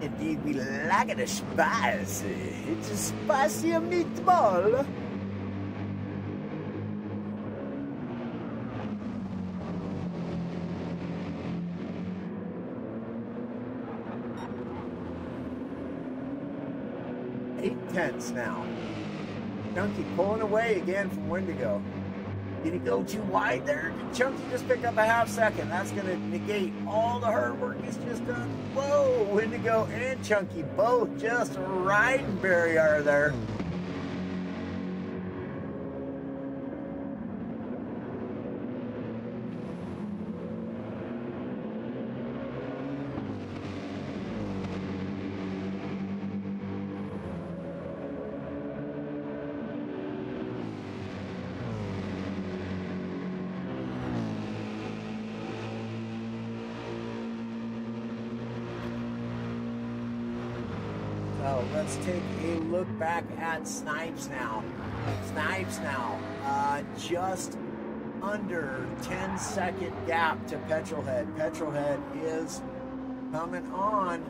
Indeed, we like it spicy. It's a spicy meatball. Tenths now. Chunky pulling away again from Wendigo. Did he go too wide there? Did Chunky just pick up a half second? That's going to negate all the hard work he's just done. Whoa, Wendigo and Chunky both just riding barrier there. So let's take a look back at Snipes now. Just under 10-second gap to Petrolhead. Petrolhead is coming on.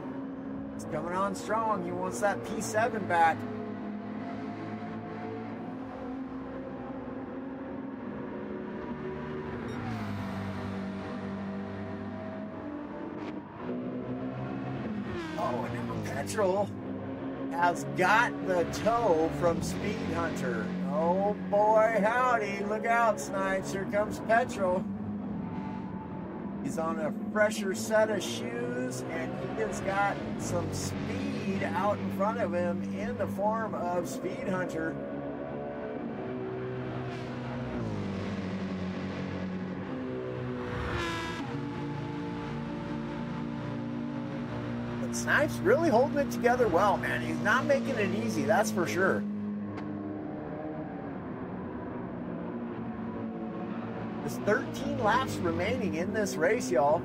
He's coming on strong. He wants that P7 back. Oh, and now Petrol has got the toe from Speed Hunter. Oh boy, howdy. Look out, Snipes. Here comes Petrol. He's on a fresher set of shoes, and he has got some speed out in front of him in the form of Speed Hunter. Snipes really holding it together well, man. He's not making it easy, that's for sure. There's 13 laps remaining in this race, y'all.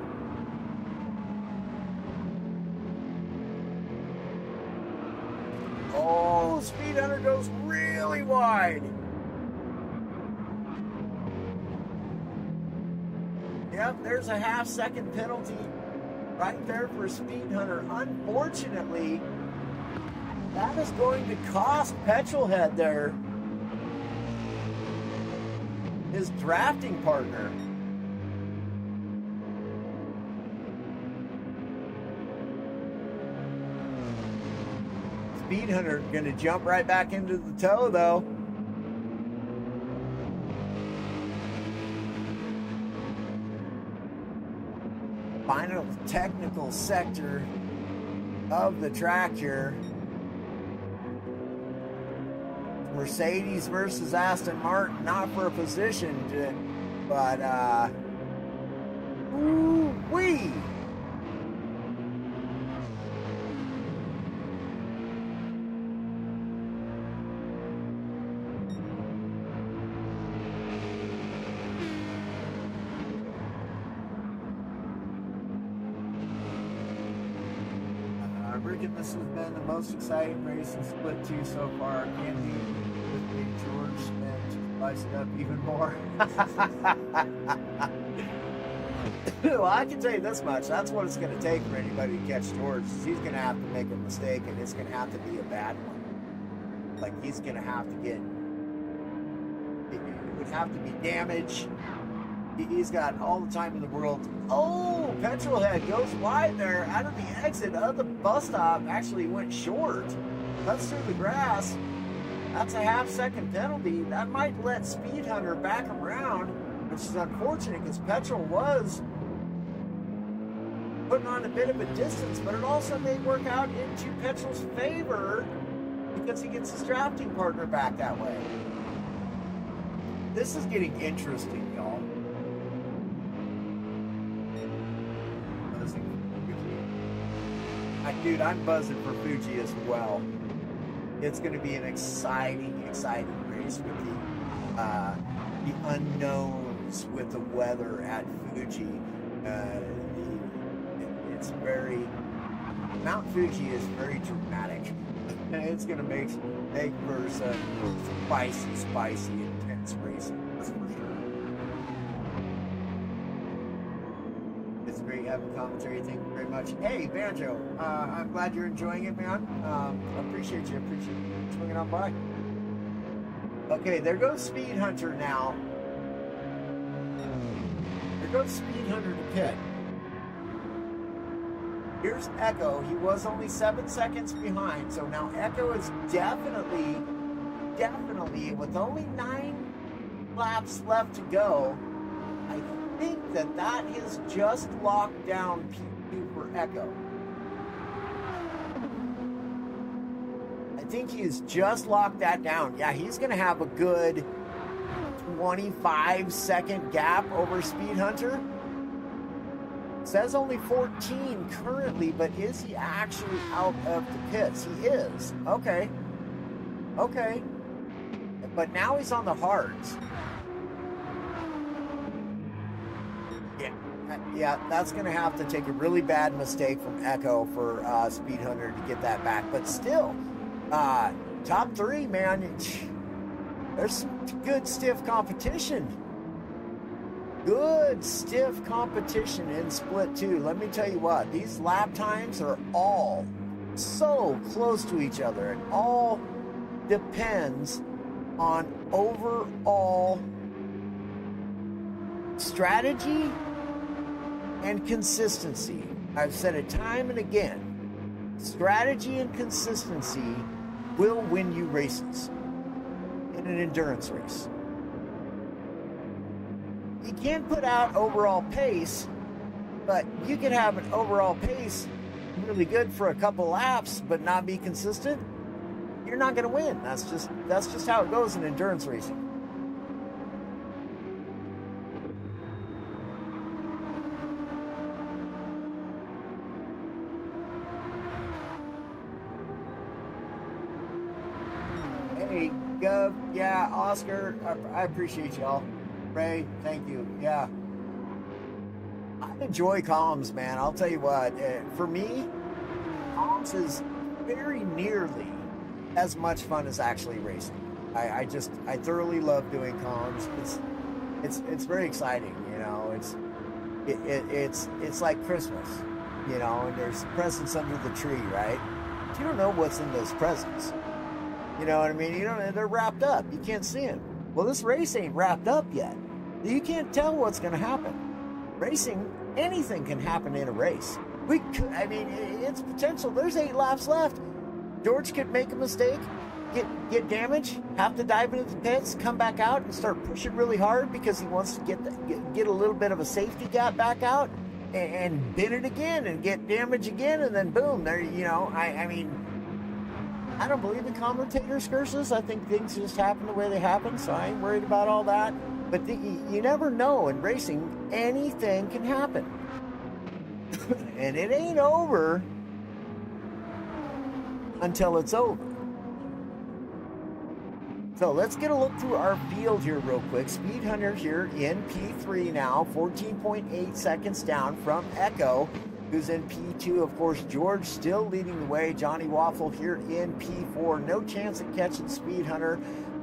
Oh, Speed Hunter goes really wide. Yep, there's a half-second penalty right there for Speed Hunter. Unfortunately, that is going to cost Petrolhead there his drafting partner. Speed Hunter going to jump right back into the tow, though. Final technical sector of the track here. Mercedes versus Aston Martin, not for a position, but ooh-wee. This has been the most exciting race in Split 2 so far. Can't be with me, George Smith, to spice it up even more. Well, I can tell you this much. That's what it's going to take for anybody to catch George. He's going to have to make a mistake, and it's going to have to be a bad one. Like, he's going to have to get... It would have to be damage. He's got all the time in the world. Oh, Petrolhead goes wide there out of the exit of the bus stop. Actually went short. Cuts through the grass. That's a half-second penalty. That might let Speed Hunter back around, which is unfortunate because Petrol was putting on a bit of a distance, but it also may work out into Petrol's favor because he gets his drafting partner back that way. This is getting interesting, y'all. Dude, I'm buzzing for Fuji as well. It's going to be an exciting race with the unknowns with the weather at Fuji. It's very... Mount Fuji is very dramatic. It's going to make for some spicy, intense racing. That's for sure. It's great having commentary. Thank you very much. Hey, Banjo, I'm glad you're enjoying it, man. I appreciate you. Appreciate you swinging on by. Okay, there goes Speed Hunter now. There goes Speed Hunter to pit. Here's Echo. He was only 7 seconds behind, so now Echo is definitely, with only 9 laps left to go, I think that has just locked down P2 for Echo. I think he's just locked that down. Yeah, he's going to have a good 25-second gap over Speed Hunter. Says only 14 currently, but is he actually out of the pits? He is. Okay. But now he's on the hards. Yeah, that's going to have to take a really bad mistake from Echo for Speed Hunter to get that back. But still, top 3, man. There's some good, stiff competition. Good, stiff competition in Split 2. Let me tell you what, these lap times are all so close to each other. It all depends on overall strategy and consistency. I've said it time and again. Strategy and consistency will win you races in an endurance race. You can't put out overall pace, but you can have an overall pace really good for a couple laps, but not be consistent. You're not going to win. That's just how it goes in endurance racing. Hey, Gov, yeah, Oscar, I appreciate y'all. Ray, thank you. Yeah. I enjoy comms, man. I'll tell you what. For me, comms is very nearly as much fun as actually racing. I thoroughly love doing comms. It's very exciting, you know. It's like Christmas, you know, and there's presents under the tree, right? But you don't know what's in those presents. You know what I mean? You don't. They're wrapped up. You can't see them. Well, this race ain't wrapped up yet. You can't tell what's going to happen. Racing, anything can happen in a race. I mean, it's potential. There's 8 laps left. George could make a mistake, get damaged, have to dive into the pits, come back out and start pushing really hard because he wants to get a little bit of a safety gap back out and bin it again and get damage again, and then boom, there, you know. I mean, I don't believe in commentator's curses. I think things just happen the way they happen, so I ain't worried about all that. But you never know. In racing, anything can happen. And it ain't over until it's over. So let's get a look through our field here real quick. Speed Hunter here in P3 now, 14.8 seconds down from Echo, who's in P2. Of course, George still leading the way. Johnny Waffle here in P4. No chance of catching Speed Hunter.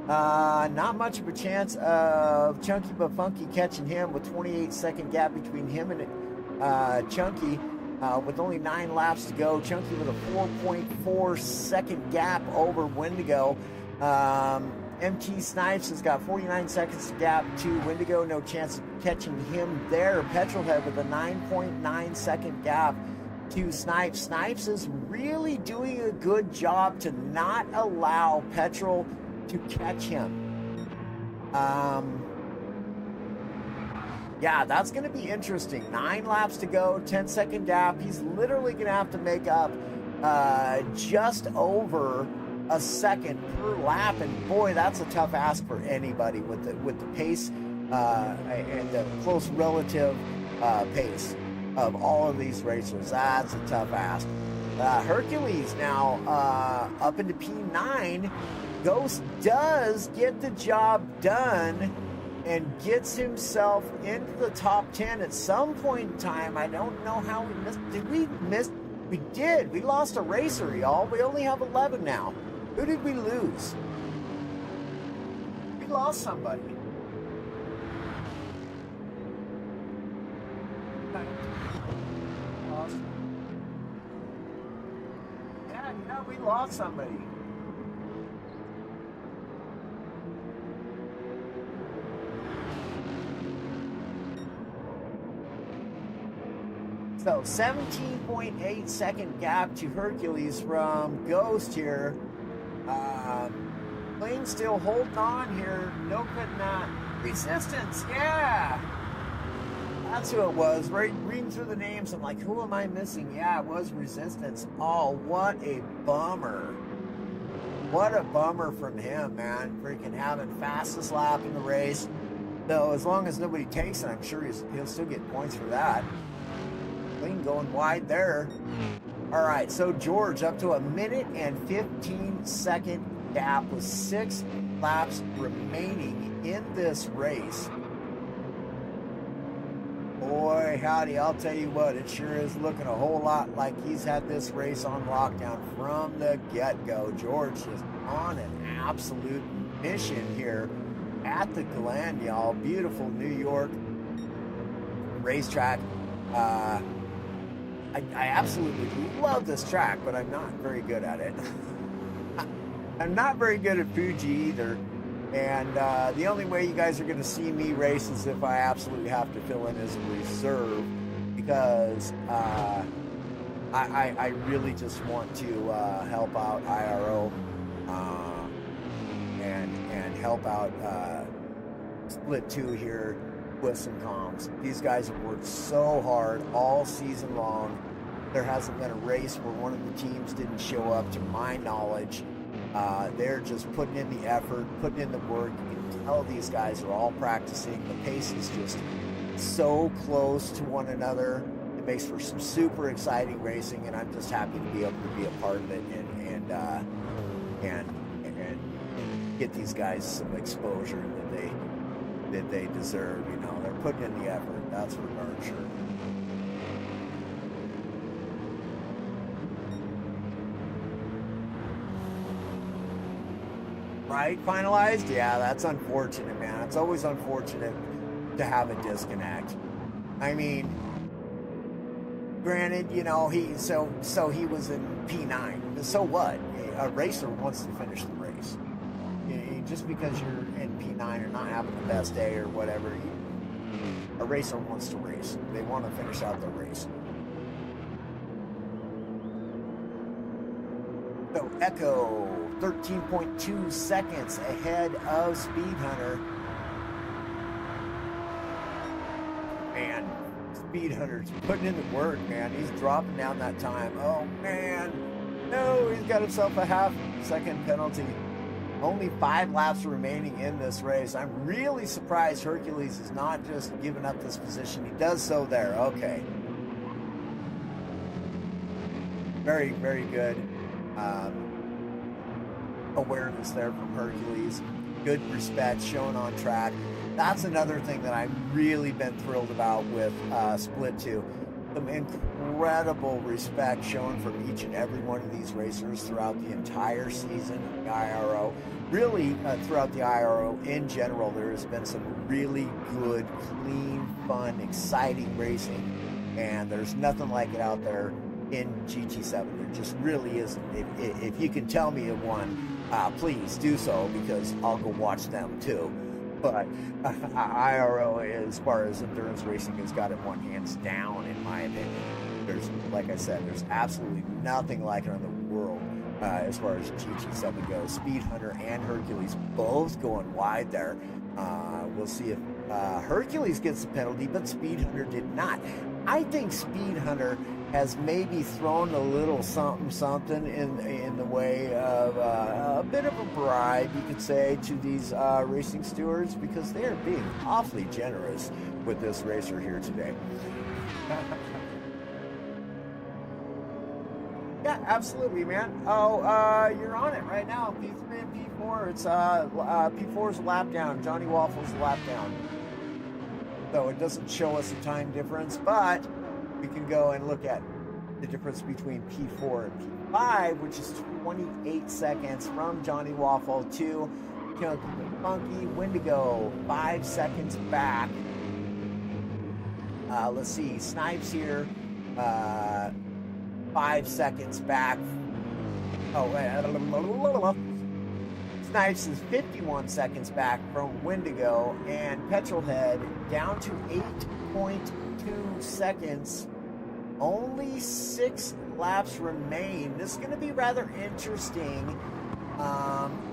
Not much of a chance of Chunky but Funky catching him, with 28-second gap between him and Chunky, with only 9 laps to go. Chunky with a 4.4 second gap over Wendigo. MT Snipes has got 49 seconds gap to Wendigo. No chance of catching him there. Petrolhead with a 9.9 second gap to Snipes. Snipes is really doing a good job to not allow Petrol to catch him. Yeah, that's going to be interesting. 9 laps to go, 10-second gap. He's literally going to have to make up just over a second per lap, and boy, that's a tough ask for anybody with the pace and the close relative pace of all of these racers. That's a tough ask. Hercules now up into P9. Ghost does get the job done and gets himself into the top 10 at some point in time. I don't know how we missed. Did we miss? We did. We lost a racer, y'all. We only have 11 now. Who did we lose? We lost somebody. Yeah, we lost somebody. So 17.8 second gap to Hercules from Ghost here. Plane still holding on here. No quitting that. Resistance, yeah. That's who it was. Reading through the names, I'm like, who am I missing? Yeah, it was Resistance. Oh, what a bummer. What a bummer from him, man. Freaking having fastest lap in the race. Though, as long as nobody takes it, I'm sure he'll still get points for that. Plane going wide there. All right, so George up to 1 and 15 second gap with 6 laps remaining in this race. Boy, howdy, I'll tell you what, it sure is looking a whole lot like he's had this race on lockdown from the get-go. George is on an absolute mission here at the Glen, y'all. Beautiful New York racetrack. I absolutely love this track, but I'm not very good at it. I'm not very good at Fuji either. And the only way you guys are going to see me race is if I absolutely have to fill in as a reserve, because I really just want to help out IRO and help out Split 2 here with some comms. These guys have worked so hard all season long. There hasn't been a race where one of the teams didn't show up, to my knowledge. They're just putting in the effort, putting in the work. You can tell these guys are all practicing. The pace is just so close to one another. It makes for some super exciting racing, and I'm just happy to be able to be a part of it and get these guys some exposure that they deserve. You know, they're putting in the effort. That's for darn sure. Right? Finalized? Yeah, that's unfortunate, man. It's always unfortunate to have a disconnect. I mean, granted, you know, he was in P9. So what? A racer wants to finish the race. Just because you're in P9 or not having the best day or whatever, a racer wants to race. They want to finish out the race. So Echo, 13.2 seconds ahead of Speed Hunter. Man, Speed Hunter's putting in the work, man. He's dropping down that time. Oh, man. No, he's got himself a half-second penalty. Only 5 laps remaining in this race. I'm really surprised Hercules is not just giving up this position. He does so there. Okay. Very, very good awareness there from Hercules. Good respect shown on track. That's another thing that I've really been thrilled about with Split 2. Some incredible respect shown from each and every one of these racers throughout the entire season of the IRO. Really, throughout the IRO in general, there has been some really good, clean, fun, exciting racing, and there's nothing like it out there in GT7. There just really isn't. If you can tell me of one, please do so, because I'll go watch them too. But IRO, as far as endurance racing, has got it one hands down, in my opinion. There's, like I said, there's absolutely nothing like it in the world as far as GT7 goes. Speed Hunter and Hercules both going wide there. We'll see if Hercules gets the penalty, but Speed Hunter did not. I think Speed Hunter has maybe thrown a little something in the way of a bit of a bribe, you could say, to these racing stewards, because they are being awfully generous with this racer here today. Yeah, absolutely, man. Oh, you're on it right now. P3 and P4. It's P4's a lap down. Johnny Waffle's a lap down. So it doesn't show us a time difference, but we can go and look at the difference between P4 and P5, which is 28 seconds from Johnny Waffle to Funky Wendigo, 5 seconds back. Let's see, Snipes here, 5 seconds back. Snipes is 51 seconds back from Wendigo, and Petrolhead down to 8.2 seconds. Only 6 laps remain. This is going to be rather interesting.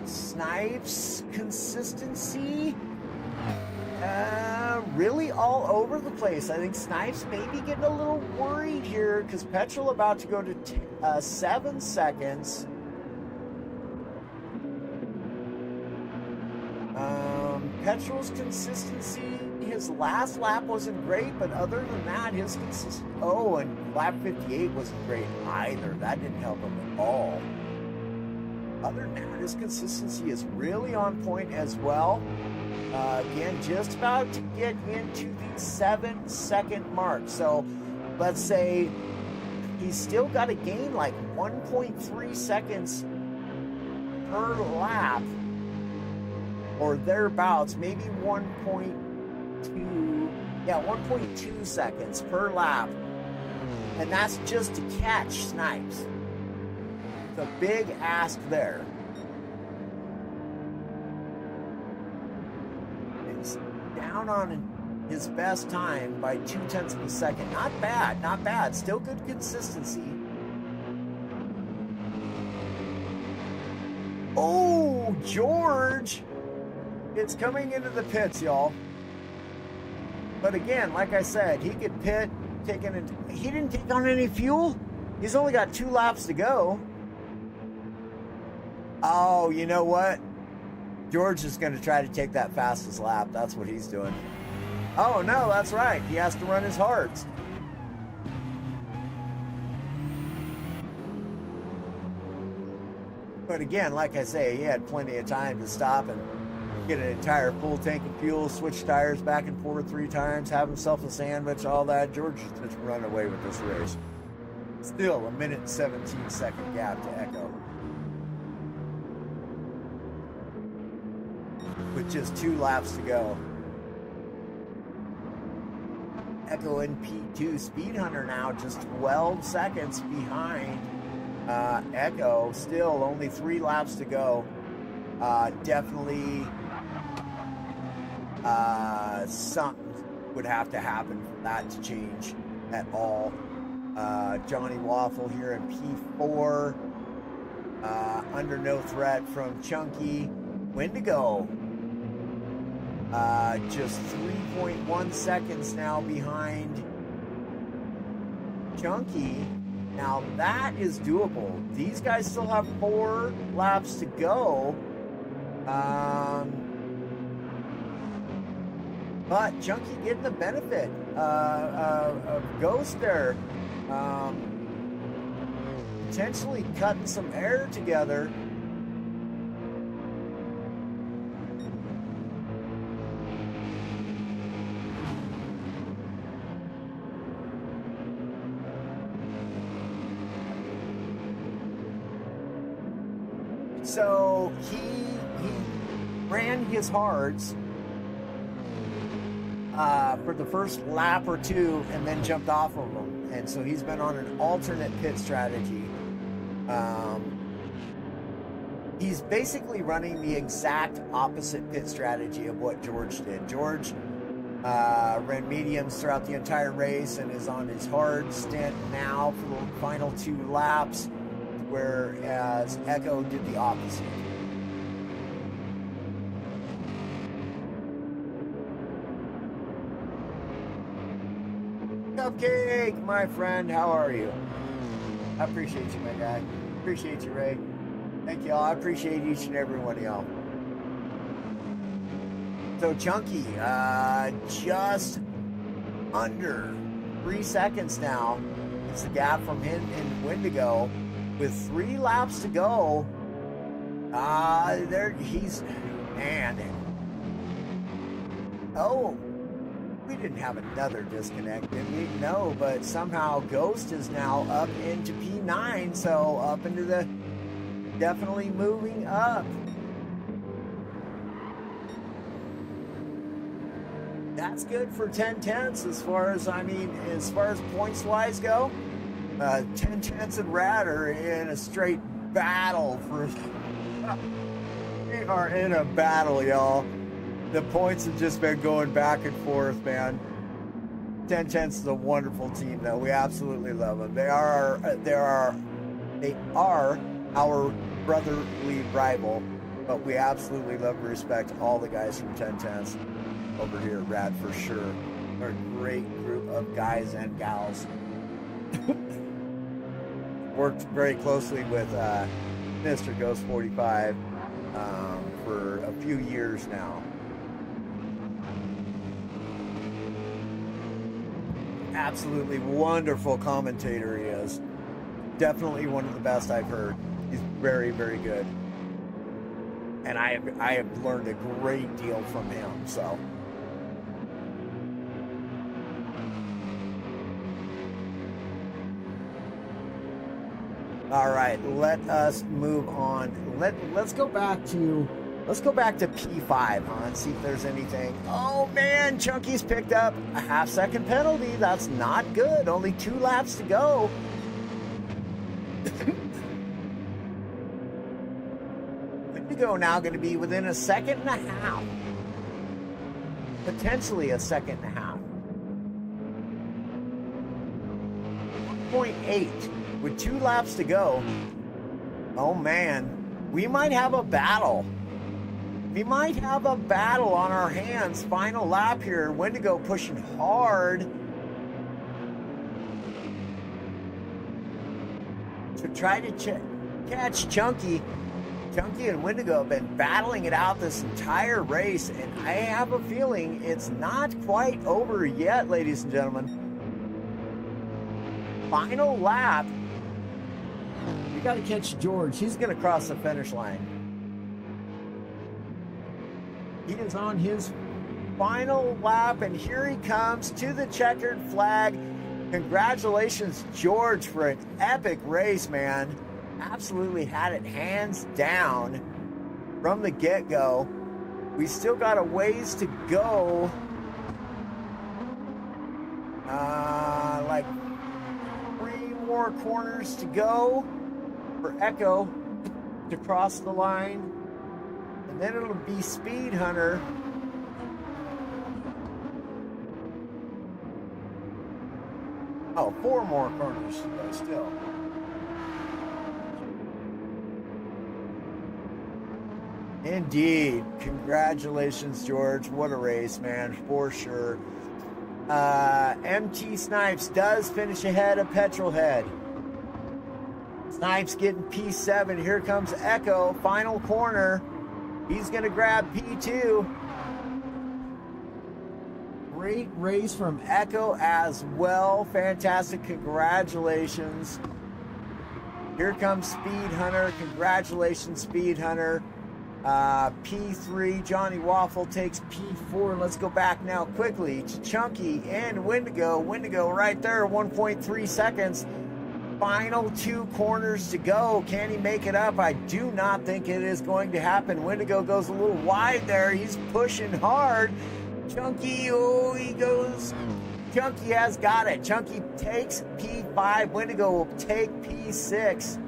Snipes consistency really all over the place. I think Snipes may be getting a little worried here, because Petrol about to go to 7 seconds. Petrol's consistency, his last lap wasn't great, but other than that, his consistency, and lap 58 wasn't great either. That didn't help him at all. Other than that, his consistency is really on point as well. Again, just about to get into the 7-second mark. So let's say he's still got to gain like 1.3 seconds per lap, or thereabouts, maybe 1.2 seconds per lap, and that's just to catch Snipes. It's a big ask there. He's down on his best time by 0.2 of a second. Not bad, not bad. Still good consistency. Oh, George! It's coming into the pits, y'all. But again, like I said, he could pit, he didn't take on any fuel. He's only got 2 laps to go. Oh, you know what? George is going to try to take that fastest lap. That's what he's doing. Oh, no, that's right. He has to run his hards. But again, like I say, he had plenty of time to stop and get an entire full tank of fuel, switch tires back and forth 3 times, have himself a sandwich, all that. George is just run away with this race. Still a 1:17 gap to Echo. with just 2 laps to go. Echo in P2. Speed Hunter now just 12 seconds behind Echo. Still only 3 laps to go. Definitely something would have to happen for that to change at all. Johnny Waffle here in P4. Under no threat from Chunky. Wendigo. Just 3.1 seconds now behind Chunky. Now that is doable. These guys still have 4 laps to go. But Chunky getting the benefit of Ghost there. Potentially cutting some air together. So he ran his hards for the first lap or 2 and then jumped off of them. And so he's been on an alternate pit strategy. He's basically running the exact opposite pit strategy of what George did. George ran mediums throughout the entire race and is on his hard stint now for the final 2 laps, whereas Echo did the opposite. Cupcake, my friend, how are you? I appreciate you, my guy. Appreciate you, Ray. Thank y'all. I appreciate each and every one of y'all. So Chunky, just under 3 seconds now. It's the gap from him and Wendigo. With 3 laps to go, man. Oh, we didn't have another disconnect, did we? No, but somehow Ghost is now up into P9, so up into the, definitely moving up. That's good for 10/10 as far as points wise go. 10/10 and Rad are in a straight battle for. We are in a battle, y'all. The points have just been going back and forth, man. 10/10 is a wonderful team, though. We absolutely love them. They are our brotherly rival, but we absolutely love and respect all the guys from 10/10 over here at Rad for sure. They're a great group of guys and gals. Worked very closely with Mr. Ghost 45 for a few years now. Absolutely wonderful commentator he is. Definitely one of the best I've heard. He's very, very good. And I have learned a great deal from him, so. All right, let us move on. Let's go back to P5, huh, and see if there's anything. Oh man, Chunky's picked up a half-second penalty. That's not good. Only 2 laps to go. Wendigo now going to be within a second and a half. Potentially a second and a half. 1.8 with 2 laps to go. Oh man, we might have a battle. We might have a battle on our hands. Final lap here. Wendigo pushing hard to try to catch Chunky. Chunky and Wendigo have been battling it out this entire race, and I have a feeling it's not quite over yet, ladies and gentlemen. Final lap. We got to catch George. He's going to cross the finish line. He is on his final lap, and here he comes to the checkered flag. Congratulations, George, for an epic race, man. Absolutely had it hands down from the get-go. We still got a ways to go. Like 3 more corners to go for Echo to cross the line. And then it'll be Speed Hunter. Oh, 4 more corners to go still. Indeed. Congratulations, George. What a race, man, for sure. MT Snipes does finish ahead of Petrolhead. Snipes getting P7. Here comes Echo. Final corner. He's going to grab P2. Great race from Echo as well. Fantastic. Congratulations. Here comes Speed Hunter. Congratulations, Speed Hunter. P3, Johnny Waffle takes P4. Let's go back now quickly to Chunky and Wendigo. Wendigo right there, 1.3 seconds. Final 2 corners to go. Can he make it up? I do not think it is going to happen. Wendigo goes a little wide there. He's pushing hard. Chunky, oh, he goes. Chunky has got it. Chunky takes P5. Wendigo will take P6.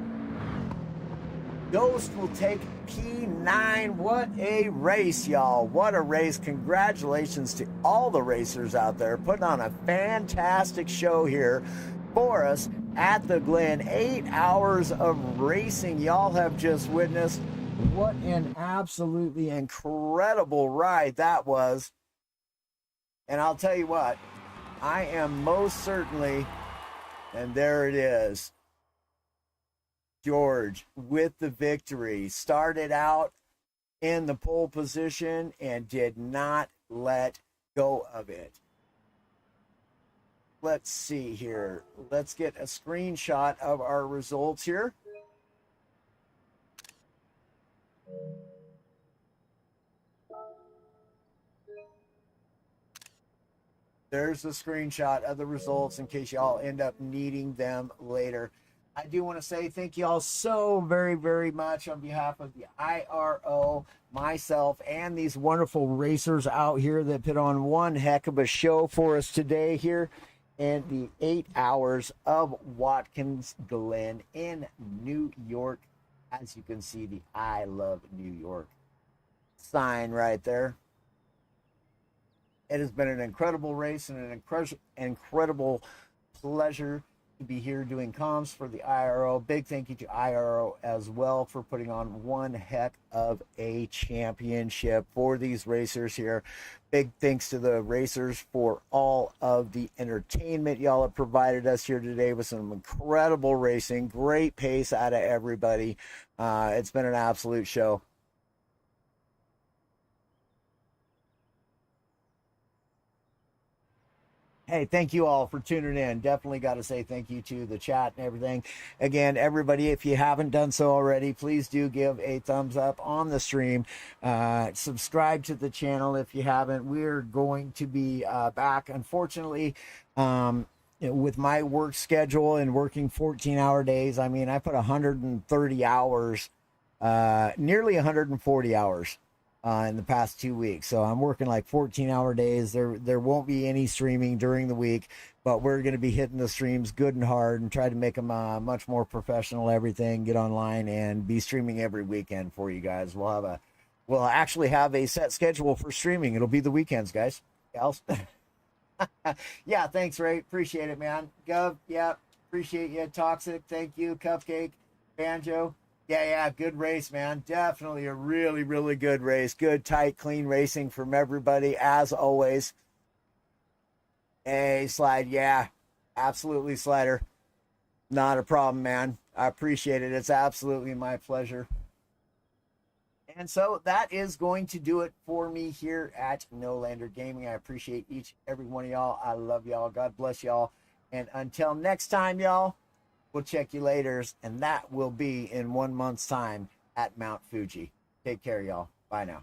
Ghost will take P9. What a race, y'all. What a race. Congratulations to all the racers out there putting on a fantastic show here for us at the Glen. 8 hours of racing y'all have just witnessed. What an absolutely incredible ride that was. And I'll tell you what, I am most certainly, and there it is, George with the victory. Started out in the pole position and did not let go of it. Let's see here. Let's get a screenshot of our results here. There's the screenshot of the results in case y'all end up needing them later. I do want to say thank you all so very, very much on behalf of the IRO, myself, and these wonderful racers out here that put on one heck of a show for us today here in the 8 hours of Watkins Glen in New York. As you can see, the I Love New York sign right there. It has been an incredible race and an incredible pleasure to be here doing comms for the IRO. Big thank you to IRO as well for putting on one heck of a championship for these racers here. Big thanks to the racers for all of the entertainment y'all have provided us here today with some incredible racing, great pace out of everybody. It's been an absolute show. Hey, thank you all for tuning in. Definitely got to say thank you to the chat and everything. Again, everybody, if you haven't done so already, please do give a thumbs up on the stream. Subscribe to the channel if you haven't. We're going to be back, unfortunately, with my work schedule and working 14-hour days. I mean, I put 130 hours, nearly 140 hours. In the past 2 weeks. So I'm working like 14-hour days. There won't be any streaming during the week, but we're going to be hitting the streams good and hard and try to make them much more professional, everything, get online and be streaming every weekend for you guys. We'll actually have a set schedule for streaming. It'll be the weekends, guys. Gals. Yeah, thanks, Ray. Appreciate it, man. Gov, yeah, appreciate you. Toxic, thank you. Cupcake, Banjo. Yeah, good race, man. Definitely a really, really good race. Good, tight, clean racing from everybody, as always. Hey, Slide, yeah, absolutely, Slider. Not a problem, man. I appreciate it. It's absolutely my pleasure. And so that is going to do it for me here at No Lander Gaming. I appreciate each and every one of y'all. I love y'all. God bless y'all. And until next time, y'all, we'll check you later, and that will be in 1 month's time at Mount Fuji. Take care, y'all. Bye now.